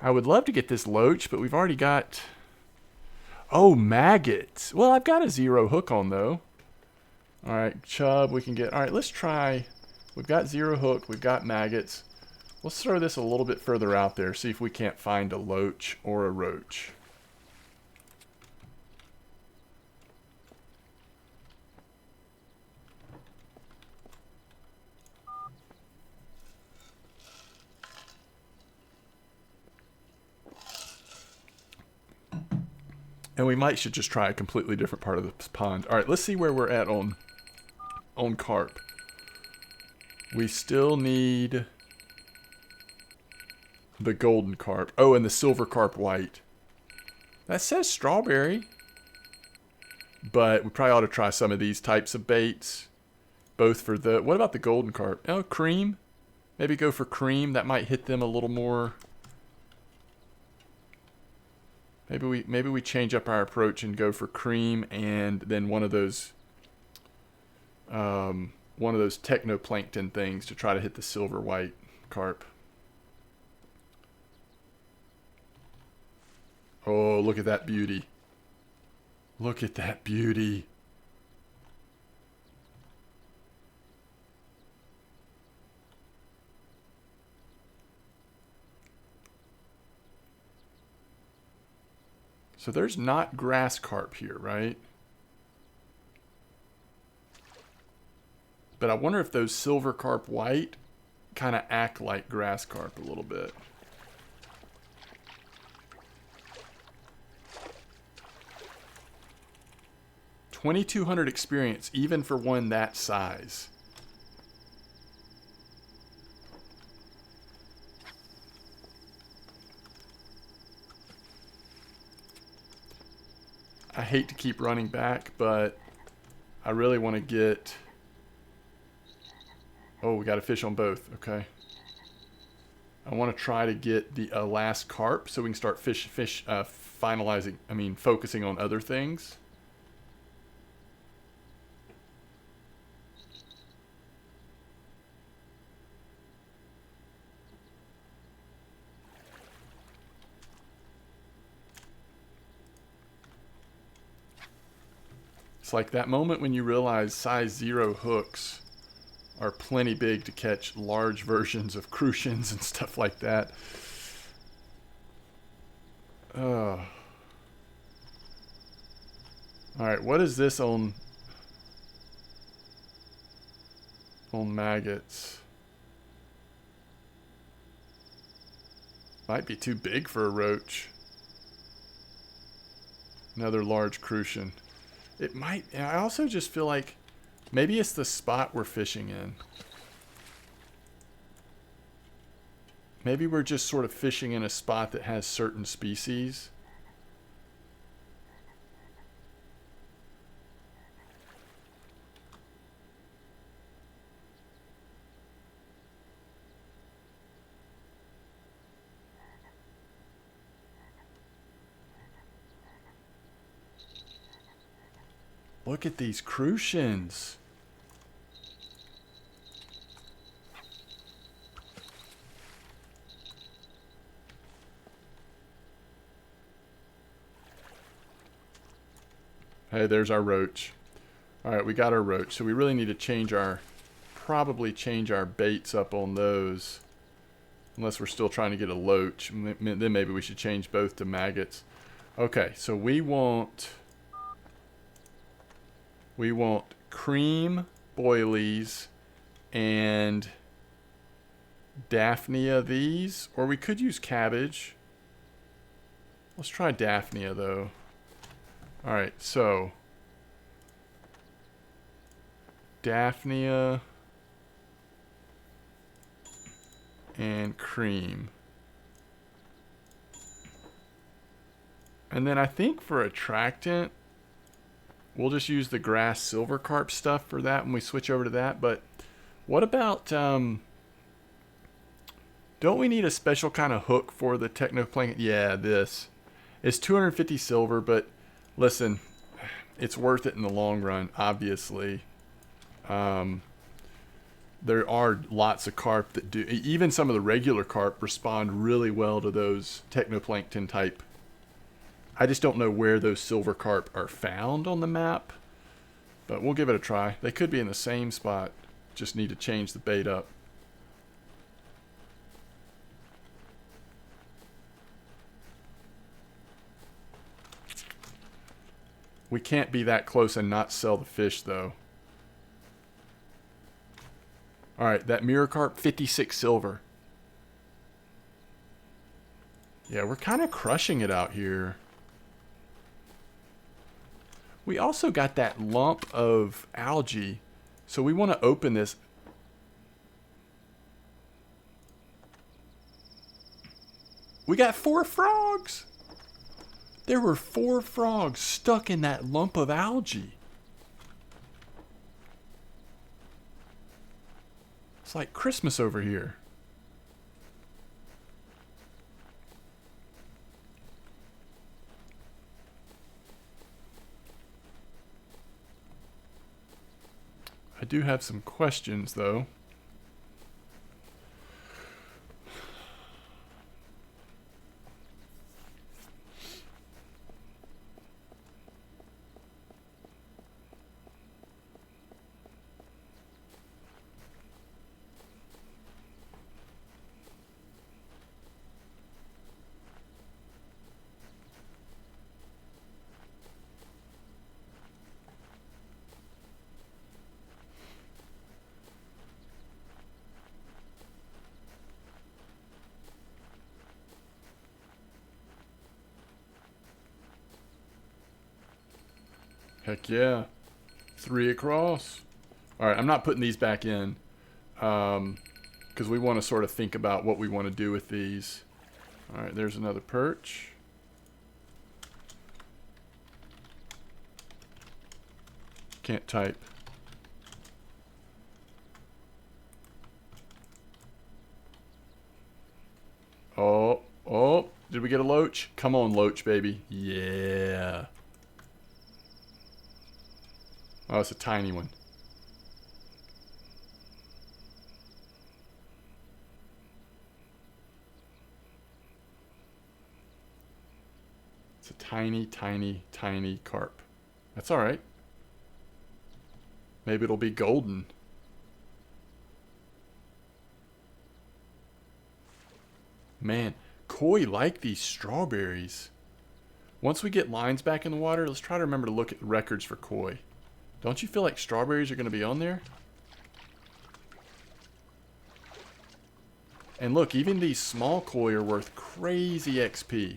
S1: I would love to get this loach, but we've already got... Oh, maggots. Well, I've got a 0 hook on, though. All right, chub, we can get... All right, let's try... We've got 0 hook. We've got maggots. Let's throw this a little bit further out there, see if we can't find a loach or a roach. And we should just try a completely different part of this pond. All right, let's see where we're at on carp. We still need the golden carp. Oh, and the silver carp white. That says strawberry. But we probably ought to try some of these types of baits. Both for the... What about the golden carp? Oh, cream? Maybe go for cream. That might hit them a little more... Maybe we change up our approach and go for cream and then one of those technoplankton things to try to hit the silver white carp. Oh, look at that beauty. Look at that beauty. So there's not grass carp here, right? But I wonder if those silver carp white kind of act like grass carp a little bit. $2,200 experience, even for one that size. I hate to keep running back, but I really want to get... Oh, we got a fish on both. Okay. I want to try to get the last carp so we can start focusing on other things. It's like that moment when you realize size 0 hooks are plenty big to catch large versions of crucians and stuff like that. Oh. Alright, what is this on maggots? Might be too big for a roach. Another large crucian. It might. I also just feel like maybe it's the spot we're fishing in. Maybe we're just sort of fishing in a spot that has certain species. Look at these crucians. Hey, there's our roach. Alright, we got our roach. So we really need to probably change our baits up on those. Unless we're still trying to get a loach. Then maybe we should change both to maggots. Okay, so we want cream boilies and Daphnia these. Or we could use cabbage. Let's try Daphnia though. Alright, so Daphnia and cream. And then I think for attractant, we'll just use the grass silver carp stuff for that when we switch over to that. But what about, don't we need a special kind of hook for the technoplankton? Yeah, this. It's 250 silver, but listen, it's worth it in the long run, obviously. There are lots of carp that do, even some of the regular carp respond really well to those technoplankton type. I just don't know where those silver carp are found on the map, but we'll give it a try. They could be in the same spot, just need to change the bait up. We can't be that close and not sell the fish though. Alright, that mirror carp, 56 silver. Yeah, we're kind of crushing it out here. We also got that lump of algae, so we want to open this. We got 4 frogs! There were 4 frogs stuck in that lump of algae. It's like Christmas over here. I do have some questions, though. Heck yeah. 3 across. Alright, I'm not putting these back in. Because we want to sort of think about what we want to do with these. Alright, there's another perch. Can't type. Oh, did we get a loach? Come on, loach, baby. Yeah. Oh, it's a tiny one. It's a tiny, tiny, tiny carp. That's all right. Maybe it'll be golden. Man, koi like these strawberries. Once we get lines back in the water, let's try to remember to look at records for koi. Don't you feel like strawberries are going to be on there? And look, even these small koi are worth crazy XP.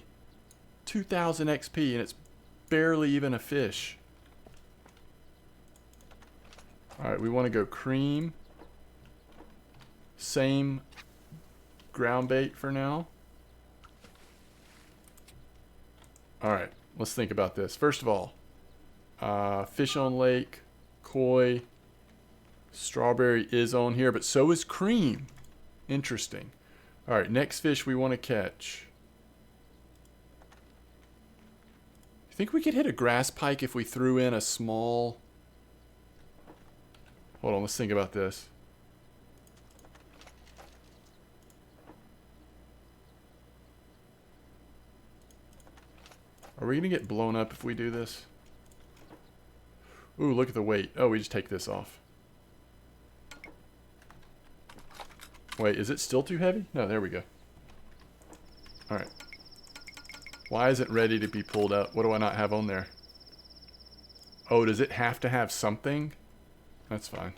S1: 2,000 XP, and it's barely even a fish. Alright, we want to go cream. Same ground bait for now. Alright, let's think about this. First of all, fish on lake, koi, strawberry is on here, but so is cream. Interesting. Alright, next fish we want to catch. You think we could hit a grass pike if we threw in a small... Hold on, let's think about this. Are we going to get blown up if we do this? Ooh, look at the weight. Oh, we just take this off. Wait, is it still too heavy? No, there we go. Alright. Why is it ready to be pulled out? What do I not have on there? Oh, does it have to have something? That's fine.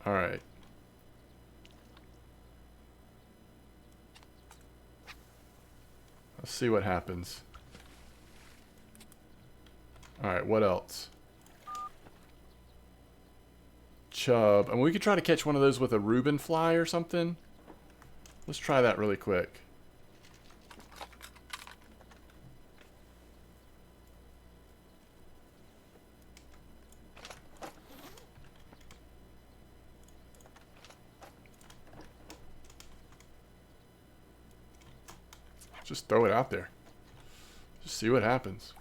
S1: Alright. Let's see what happens. Alright, what else? Chub. I mean, we could try to catch one of those with a Reuben fly or something. Let's try that really quick. Just throw it out there. Just see what happens.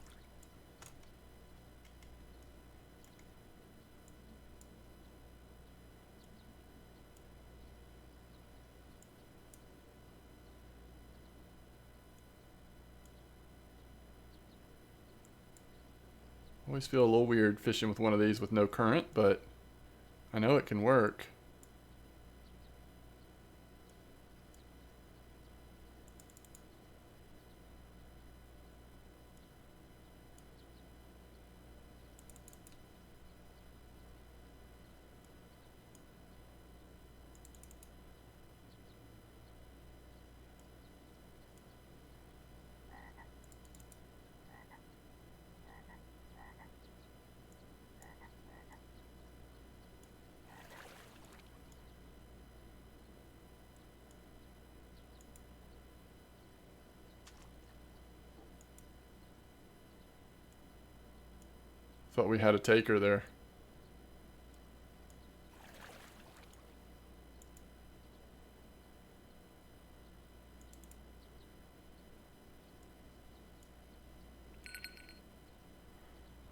S1: Always feel a little weird fishing with one of these with no current, but I know it can work. Thought we had a taker there.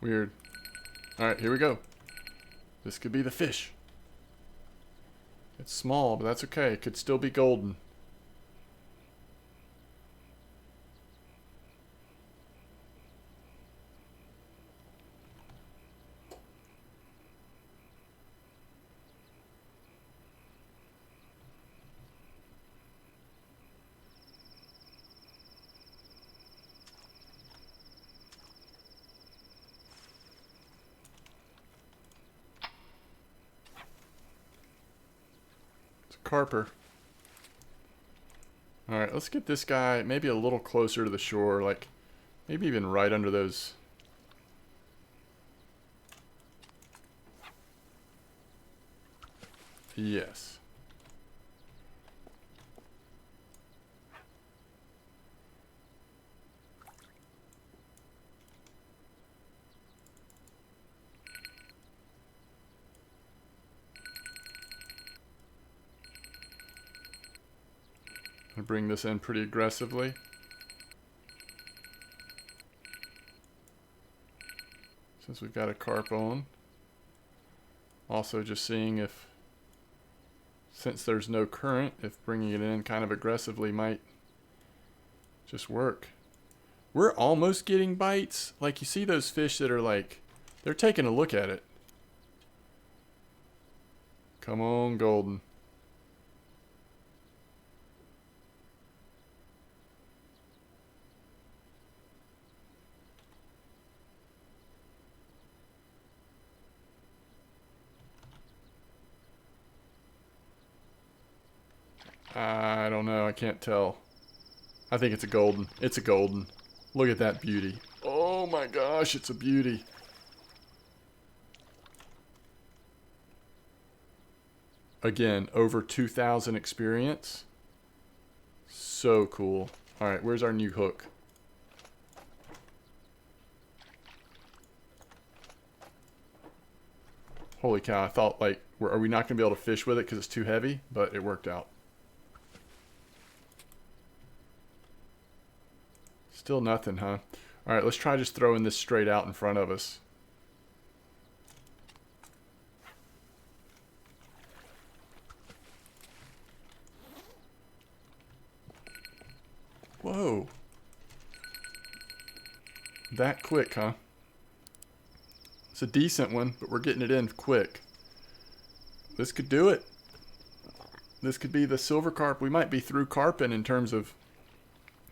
S1: Weird. Alright, here we go. This could be the fish. It's small, but that's okay. It could still be golden. Carper. Alright, let's get this guy maybe a little closer to the shore, like maybe even right under those. Yes. I'll bring this in pretty aggressively. Since we've got a carp on. Also just seeing if, since there's no current, if bringing it in kind of aggressively might just work. We're almost getting bites. Like, you see those fish that are like, they're taking a look at it. Come on, golden. I don't know. I can't tell. I think it's a golden. It's a golden. Look at that beauty. Oh my gosh, it's a beauty. Again, over 2,000 experience. So cool. All right, where's our new hook? Holy cow, I thought like, are we not going to be able to fish with it because it's too heavy? But it worked out. Still nothing, huh? All right, let's try just throwing this straight out in front of us. Whoa. That quick, huh? It's a decent one, but we're getting it in quick. This could do it. This could be the silver carp. We might be through carping in terms of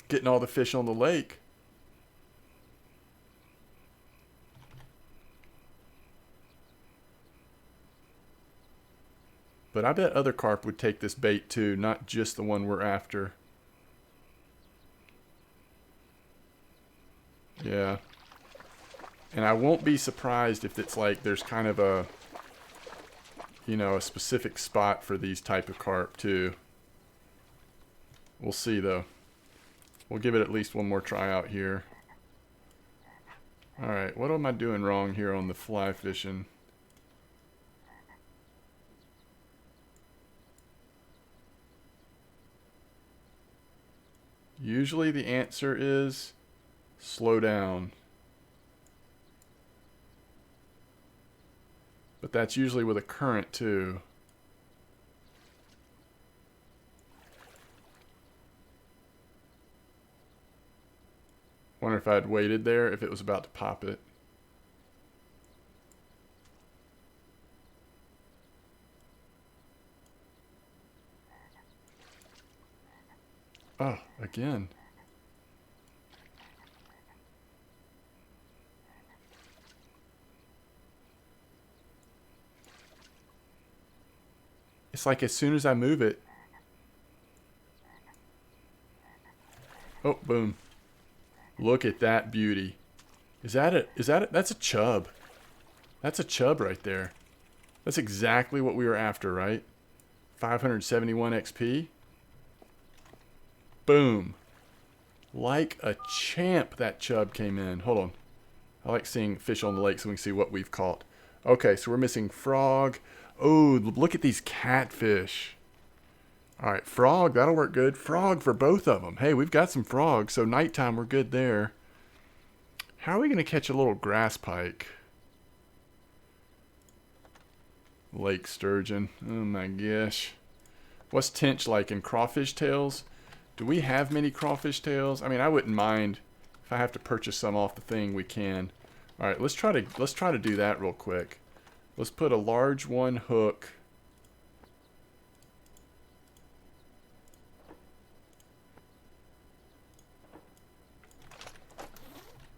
S1: getting all the fish on the lake. But I bet other carp would take this bait too, not just the one we're after. Yeah. And I won't be surprised if it's like there's kind of a, you know, a specific spot for these type of carp too. We'll see though. We'll give it at least one more try out here. Alright, what am I doing wrong here on the fly fishing? Usually the answer is slow down. But that's usually with a current too. Wonder if I'd waited there if it was about to pop it. Oh, again. It's like as soon as I move it. Oh, boom. Look at that beauty. Is that it? That's a chub. That's a chub right there. That's exactly what we were after, right? 571 XP. Boom. Like a champ, that chub came in. Hold on. I like seeing fish on the lake so we can see what we've caught. Okay, so we're missing frog. Oh, look at these catfish. All right, frog, that'll work good. Frog for both of them. Hey, we've got some frogs, so nighttime we're good there. How are we going to catch a little grass pike? Lake sturgeon. Oh my gosh. What's tench like in crawfish tails? Do we have many crawfish tails? I mean, I wouldn't mind if I have to purchase some off the thing. We can. All right, let's try to do that real quick. Let's put a large one hook.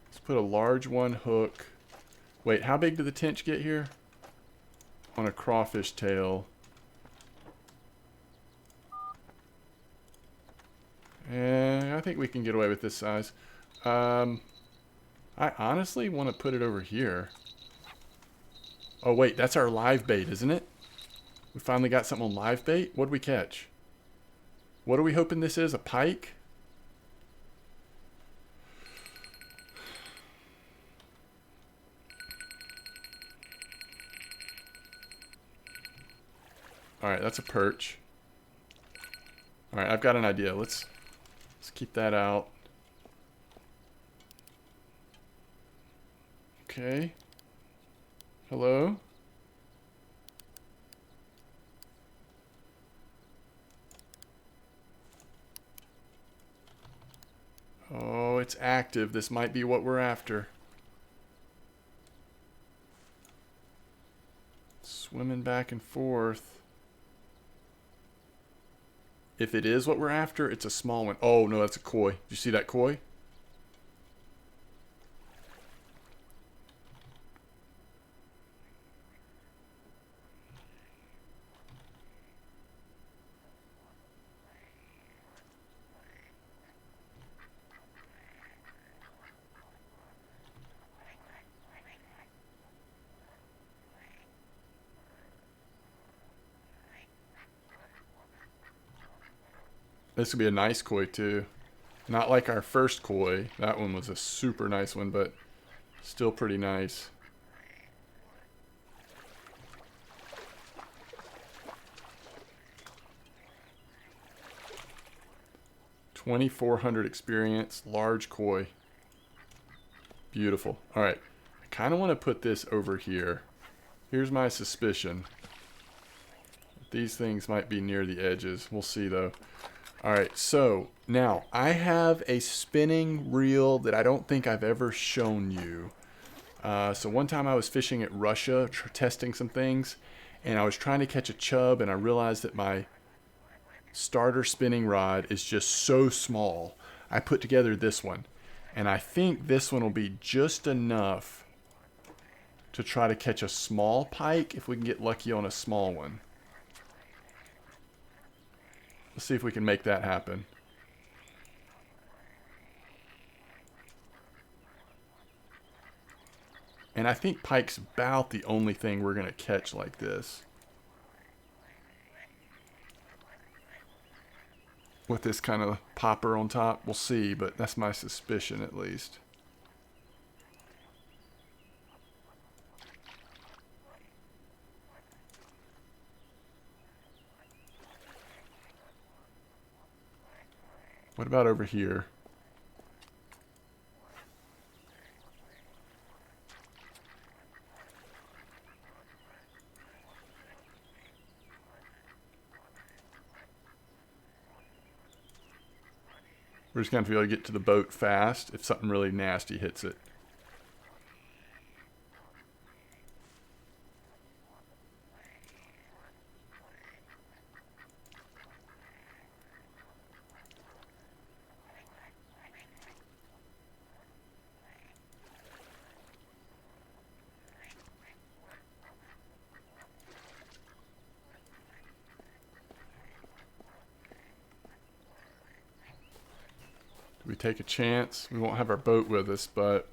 S1: Let's put a large one hook. Wait, how big did the tench get here? On a crawfish tail. And I think we can get away with this size. I honestly want to put it over here. Oh wait, that's our live bait, isn't it? We finally got something on live bait. What did we catch? What are we hoping this is? A pike? Alright, that's a perch. Alright, I've got an idea. Let's keep that out. Okay. Hello? Oh, it's active. This might be what we're after. Swimming back and forth. if it is what we're after, it's a small one. Oh, no, that's a koi. Did you see that koi? This would be a nice koi too. Not like our first koi. That one was a super nice one, but still pretty nice. $2,400 experience, large koi. Beautiful. All right, I kind of want to put this over here. Here's my suspicion. These things might be near the edges. We'll see though. All right, so now I have a spinning reel that I don't think I've ever shown you. So one time I was fishing at Russia, testing some things, and I was trying to catch a chub, and I realized that my starter spinning rod is just so small. I put together this one, and I think this one will be just enough to try to catch a small pike if we can get lucky on a small one. Let's see if we can make that happen. And I think pike's about the only thing we're going to catch like this. With this kind of popper on top, we'll see, but that's my suspicion at least. What about over here? We're just going to be able to get to the boat fast if something really nasty hits it. Do we take a chance? We won't have our boat with us, but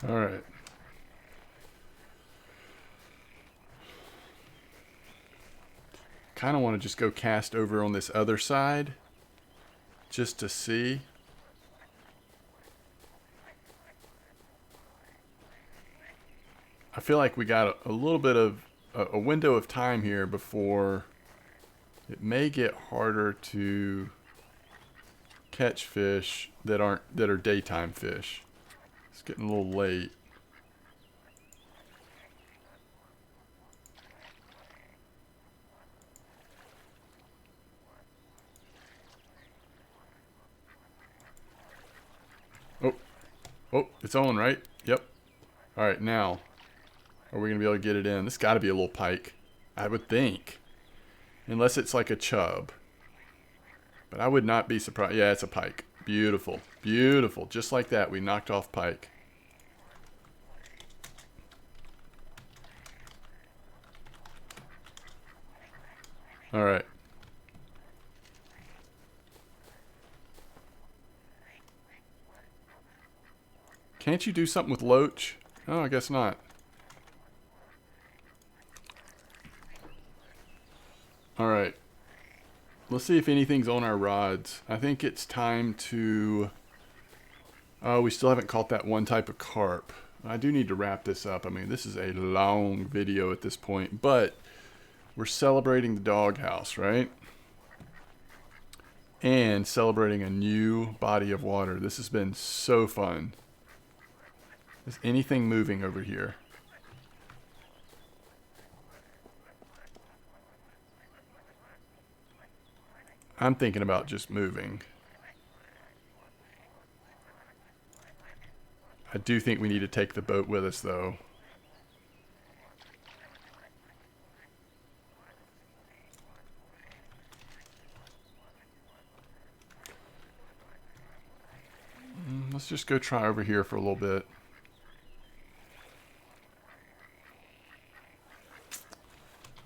S1: all right. Kind of want to just go cast over on this other side just to see. I feel like we got a little bit of a window of time here before it may get harder to catch fish that are daytime fish. It's getting a little late. Oh, it's on, right? Yep. All right, now, are we going to be able to get it in? This got to be a little pike, I would think. Unless it's like a chub. But I would not be surprised. Yeah, it's a pike. Beautiful. Beautiful. Just like that, we knocked off pike. All right. Can't you do something with loach? Oh, I guess not. All right. let's see if anything's on our rods. I think it's time to... Oh, we still haven't caught that one type of carp. I do need to wrap this up. I mean, this is a long video at this point, but we're celebrating the doghouse, right? And celebrating a new body of water. This has been so fun. Is anything moving over here? I'm thinking about just moving. I do think we need to take the boat with us, though. Let's just go try over here for a little bit.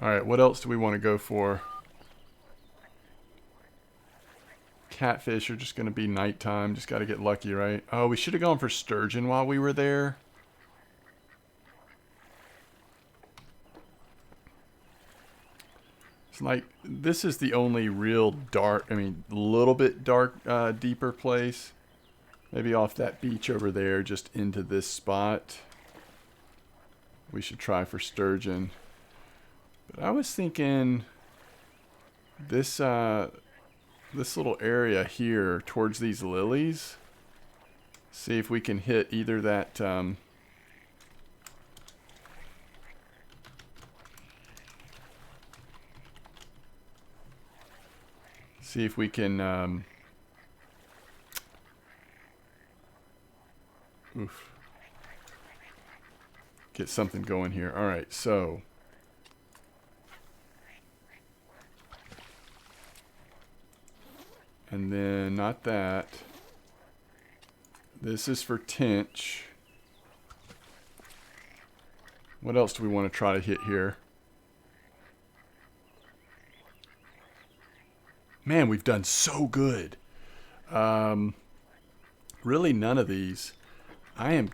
S1: Alright, what else do we want to go for? Catfish are just going to be nighttime. Just got to get lucky, right? Oh, we should have gone for sturgeon while we were there. It's like, this is the only real dark, I mean, a little bit dark, deeper place. Maybe off that beach over there, just into this spot. We should try for sturgeon. But I was thinking this, this little area here towards these lilies. See if we can hit either that, see if we can, get something going here. All right, so and then not that. This is for tench. What else do we want to try to hit here? Man, we've done so good. Really none of these. I'm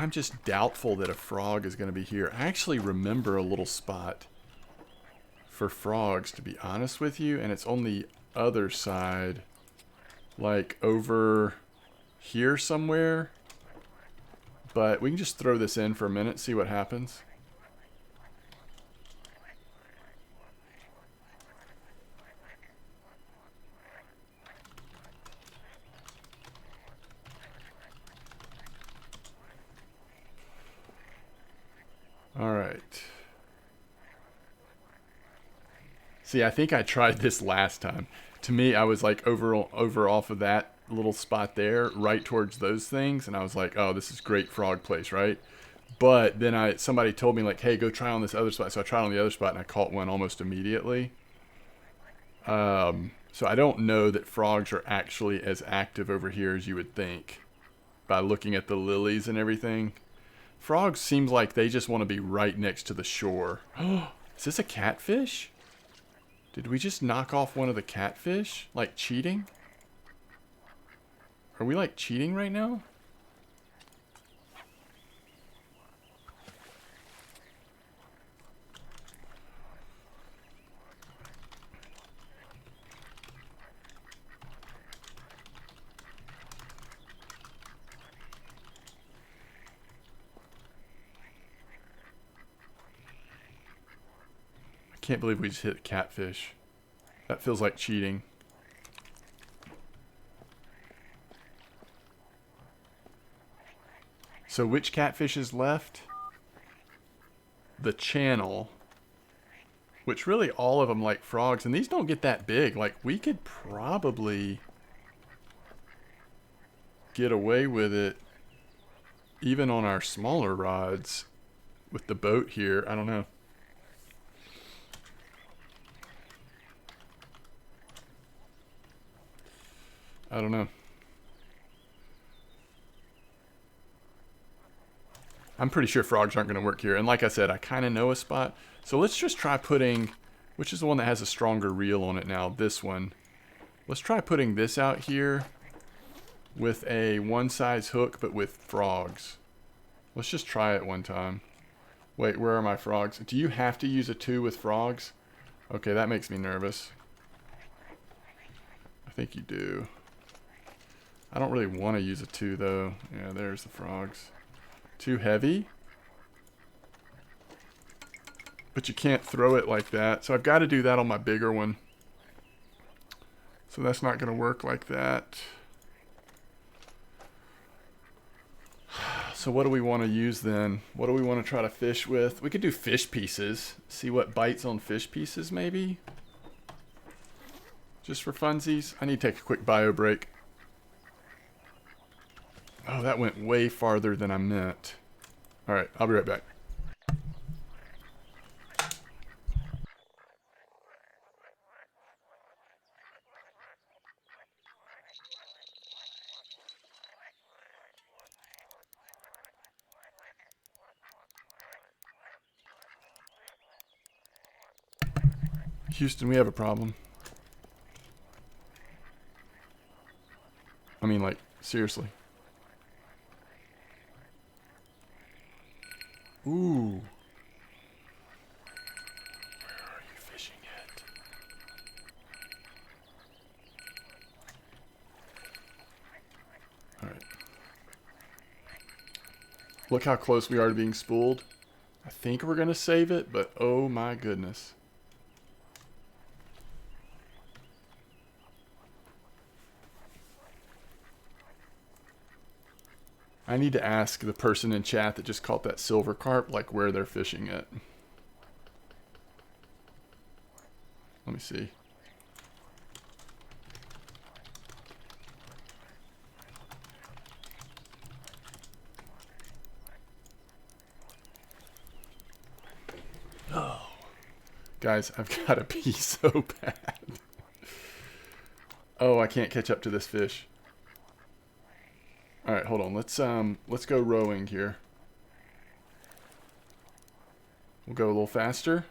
S1: just doubtful that a frog is going to be here. I actually remember a little spot for frogs, to be honest with you, and it's on the other side, like over here somewhere. But we can just throw this in for a minute, see what happens. All right. See, I think I tried this last time. To me, I was like over off of that little spot there, right towards those things, and I was like, "Oh, this is great frog place, right?" But then somebody told me like, "Hey, go try on this other spot." So I tried on the other spot, and I caught one almost immediately. So I don't know that frogs are actually as active over here as you would think by looking at the lilies and everything. Frogs seems like they just want to be right next to the shore. Is this a catfish? Did we just knock off one of the catfish? Like cheating? Are we like cheating right now? I can't believe we just hit a catfish. That feels like cheating. So which catfish is left? The channel. Which really all of them like frogs. And these don't get that big. Like we could probably get away with it even on our smaller rods with the boat here. I don't know. I don't know. I'm pretty sure frogs aren't going to work here. And like I said, I kind of know a spot. So let's just try putting, which is the one that has a stronger reel on it now, this one. Let's try putting this out here with a one size hook, but with frogs. Let's just try it one time. Wait, where are my frogs? Do you have to use a 2 with frogs? Okay, that makes me nervous. think you do. I don't really want to use a 2 though. Yeah, there's the frogs. Too heavy? But you can't throw it like that. So I've got to do that on my bigger one. So that's not going to work like that. So what do we want to use then? What do we want to try to fish with? We could do fish pieces. See what bites on fish pieces maybe? Just for funsies. I need to take a quick bio break. Oh, that went way farther than I meant. Alright, I'll be right back. Houston, we have a problem. I mean, like, seriously. Ooh. Where are you fishing at? Alright. Look how close we are to being spooled. I think we're going to save it, but oh my goodness. I need to ask the person in chat that just caught that silver carp, like where they're fishing it. Let me see. Oh. Guys, I've got to pee so bad. Oh, I can't catch up to this fish. All right, hold on. Let's go rowing here. We'll go a little faster.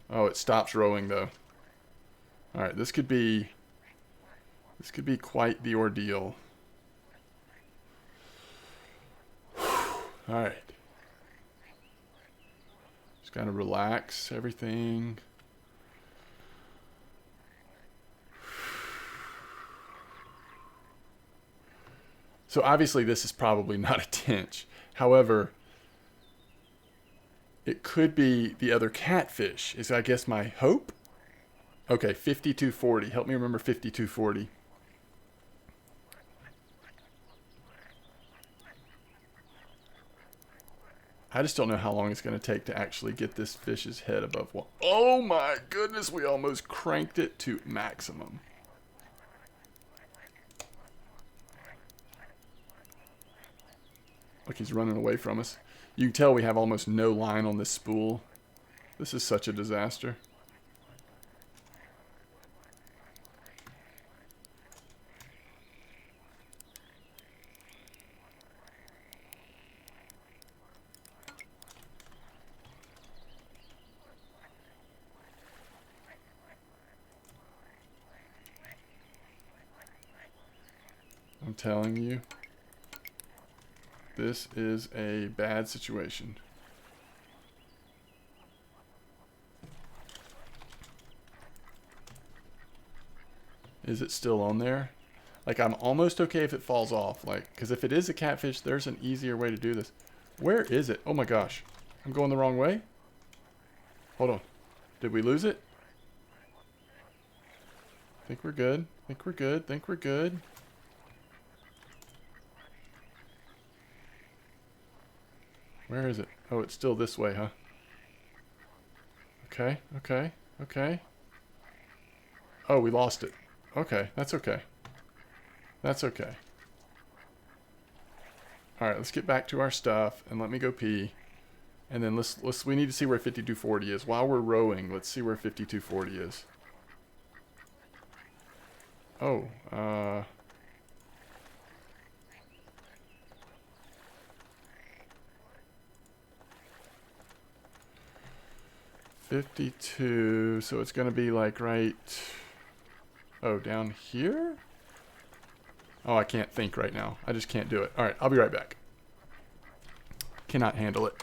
S1: Oh, it stops rowing though. All right, this could be quite the ordeal. All right. Just gotta relax everything. So obviously this is probably not a tench. However, it could be the other catfish is I guess my hope. Okay, 5240. Help me remember 5240. I just don't know how long it's going to take to actually get this fish's head above water. Oh my goodness, we almost cranked it to maximum. Look, he's running away from us. You can tell we have almost no line on this spool. This is such a disaster. I'm telling you. This is a bad situation. Is it still on there? Like, I'm almost okay if it falls off. Like, because if it is a catfish, there's an easier way to do this. Where is it? Oh my gosh. I'm going the wrong way? Hold on. Did we lose it? Think we're good. Think we're good. Think we're good. Where is it? Oh, it's still this way, huh? Okay, okay, okay. Oh, we lost it. Okay, that's okay. That's okay. Alright, let's get back to our stuff and let me go pee. And then we need to see where 5240 is. While we're rowing, let's see where 5240 is. Oh, 52, so it's going to be like right, oh, down here? Oh, I can't think right now. I just can't do it. All right, I'll be right back. Cannot handle it.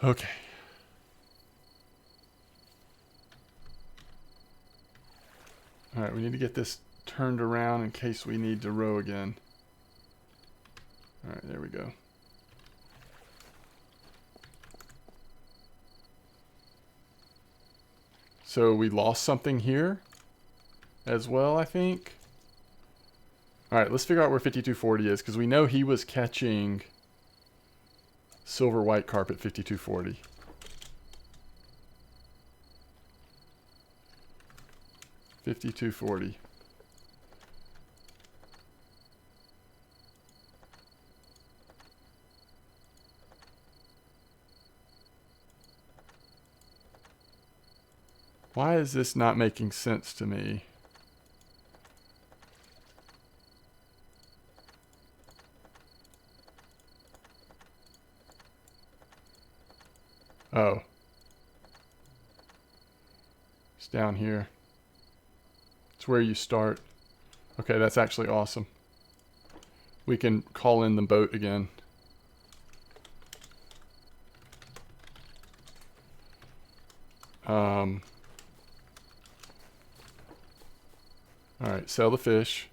S1: Okay. All right, we need to get this turned around in case we need to row again. All right, there we go. So we lost something here as well, I think. All right, let's figure out where 5240 is, because we know he was catching silver white carp at 5240. $52.40. Why is this not making sense to me? Oh. It's down here. It's where you start. Okay, that's actually awesome. We can call in the boat again. All right, sell the fish.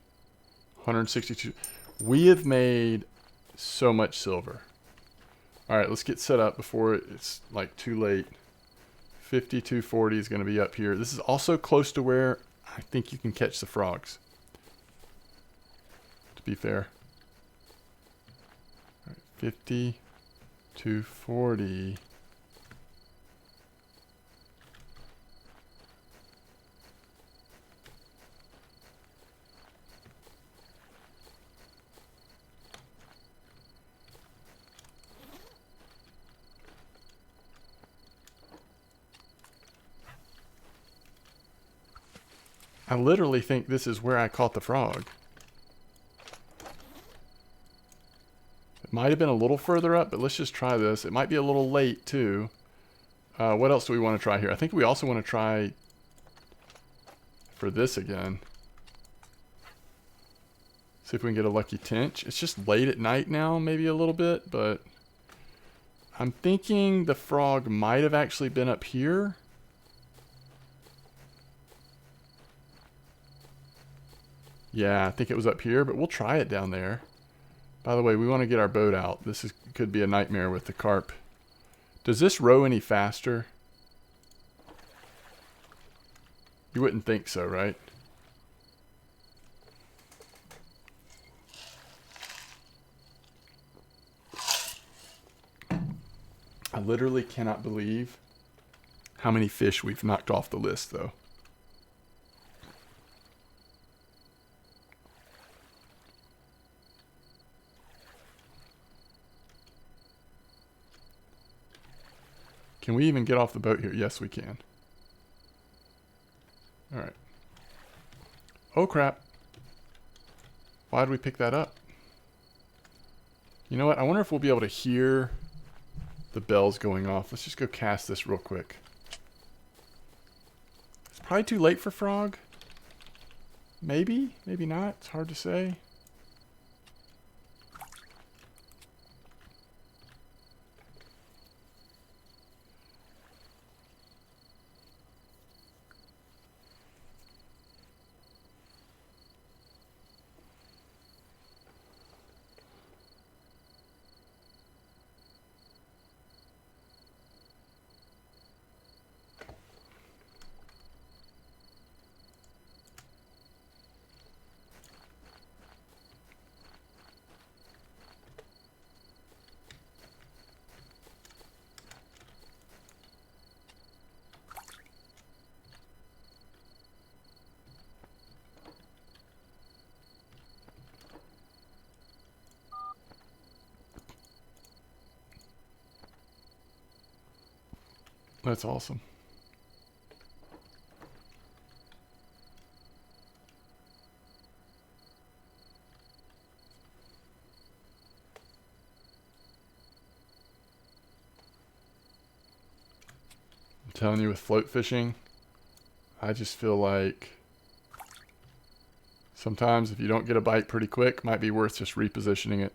S1: 162. We have made so much silver. All right, let's get set up before it's like too late. 5240 is going to be up here. This is also close to where I think you can catch the frogs, to be fair. All right, 5240. I literally think this is where I caught the frog. It might have been a little further up, but let's just try this. It might be a little late too. What else do we want to try here? I think we also want to try for this again. See if we can get a lucky tench. It's just late at night now, maybe a little bit, but I'm thinking the frog might have actually been up here. Yeah, I think it was up here, but we'll try it down there. By the way, we want to get our boat out. This could be a nightmare with the carp. Does this row any faster? You wouldn't think so, right? I literally cannot believe how many fish we've knocked off the list, though. Can we even get off the boat here? Yes, we can. All right. Oh, crap. Why did we pick that up? You know what? I wonder if we'll be able to hear the bells going off. Let's just go cast this real quick. It's probably too late for frog. Maybe, maybe not. It's hard to say. That's awesome. I'm telling you, with float fishing, I just feel like sometimes if you don't get a bite pretty quick, it might be worth just repositioning it.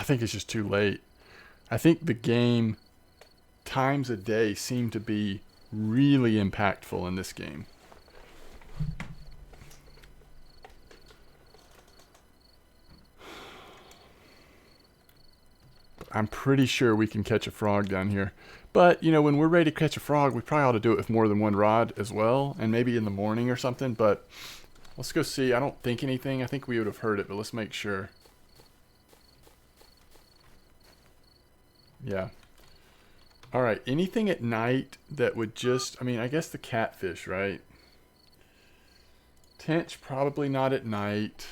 S1: think it's just too late. I think the game times a day seem to be really impactful in this game. I'm pretty sure we can catch a frog down here. But, you know, when we're ready to catch a frog, we probably ought to do it with more than one rod as well. And maybe in the morning or something. But let's go see. I don't think anything. I think we would have heard it, but let's make sure. Yeah. All right. Anything at night that would just... I mean, I guess the catfish, right? Tench, probably not at night.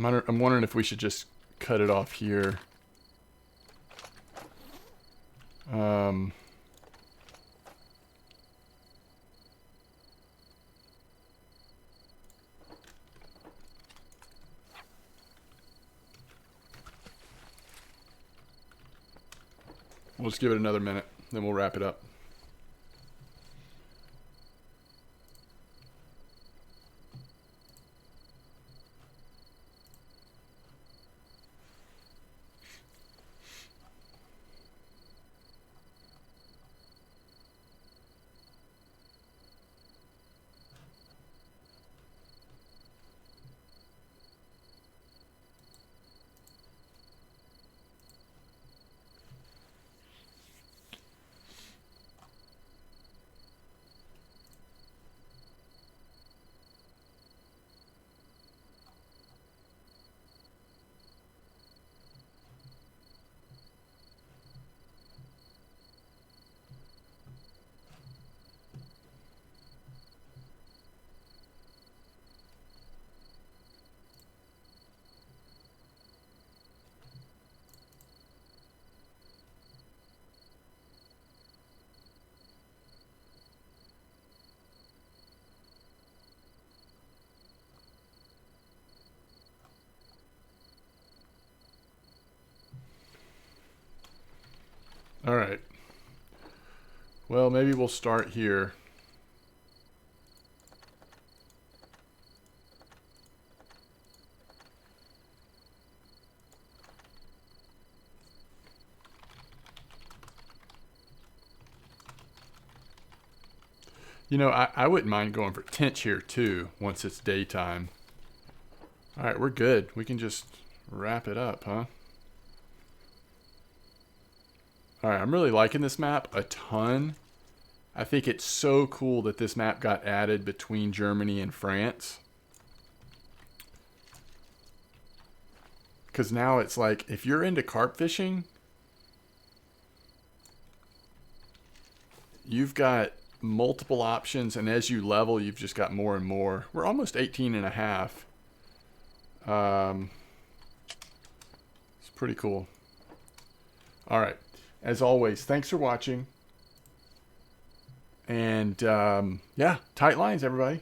S1: I'm wondering if we should just cut it off here. We'll just give it another minute, then we'll wrap it up. All right. Well, maybe we'll start here. You know, I wouldn't mind going for tench here too once it's daytime. All right, we're good. We can just wrap it up, huh? All right, I'm really liking this map a ton. I think it's so cool that this map got added between Germany and France. Because now it's like, if you're into carp fishing, you've got multiple options, and as you level, you've just got more and more. We're almost 18 and a half. It's pretty cool. All right. As always, thanks for watching. And yeah, tight lines, everybody.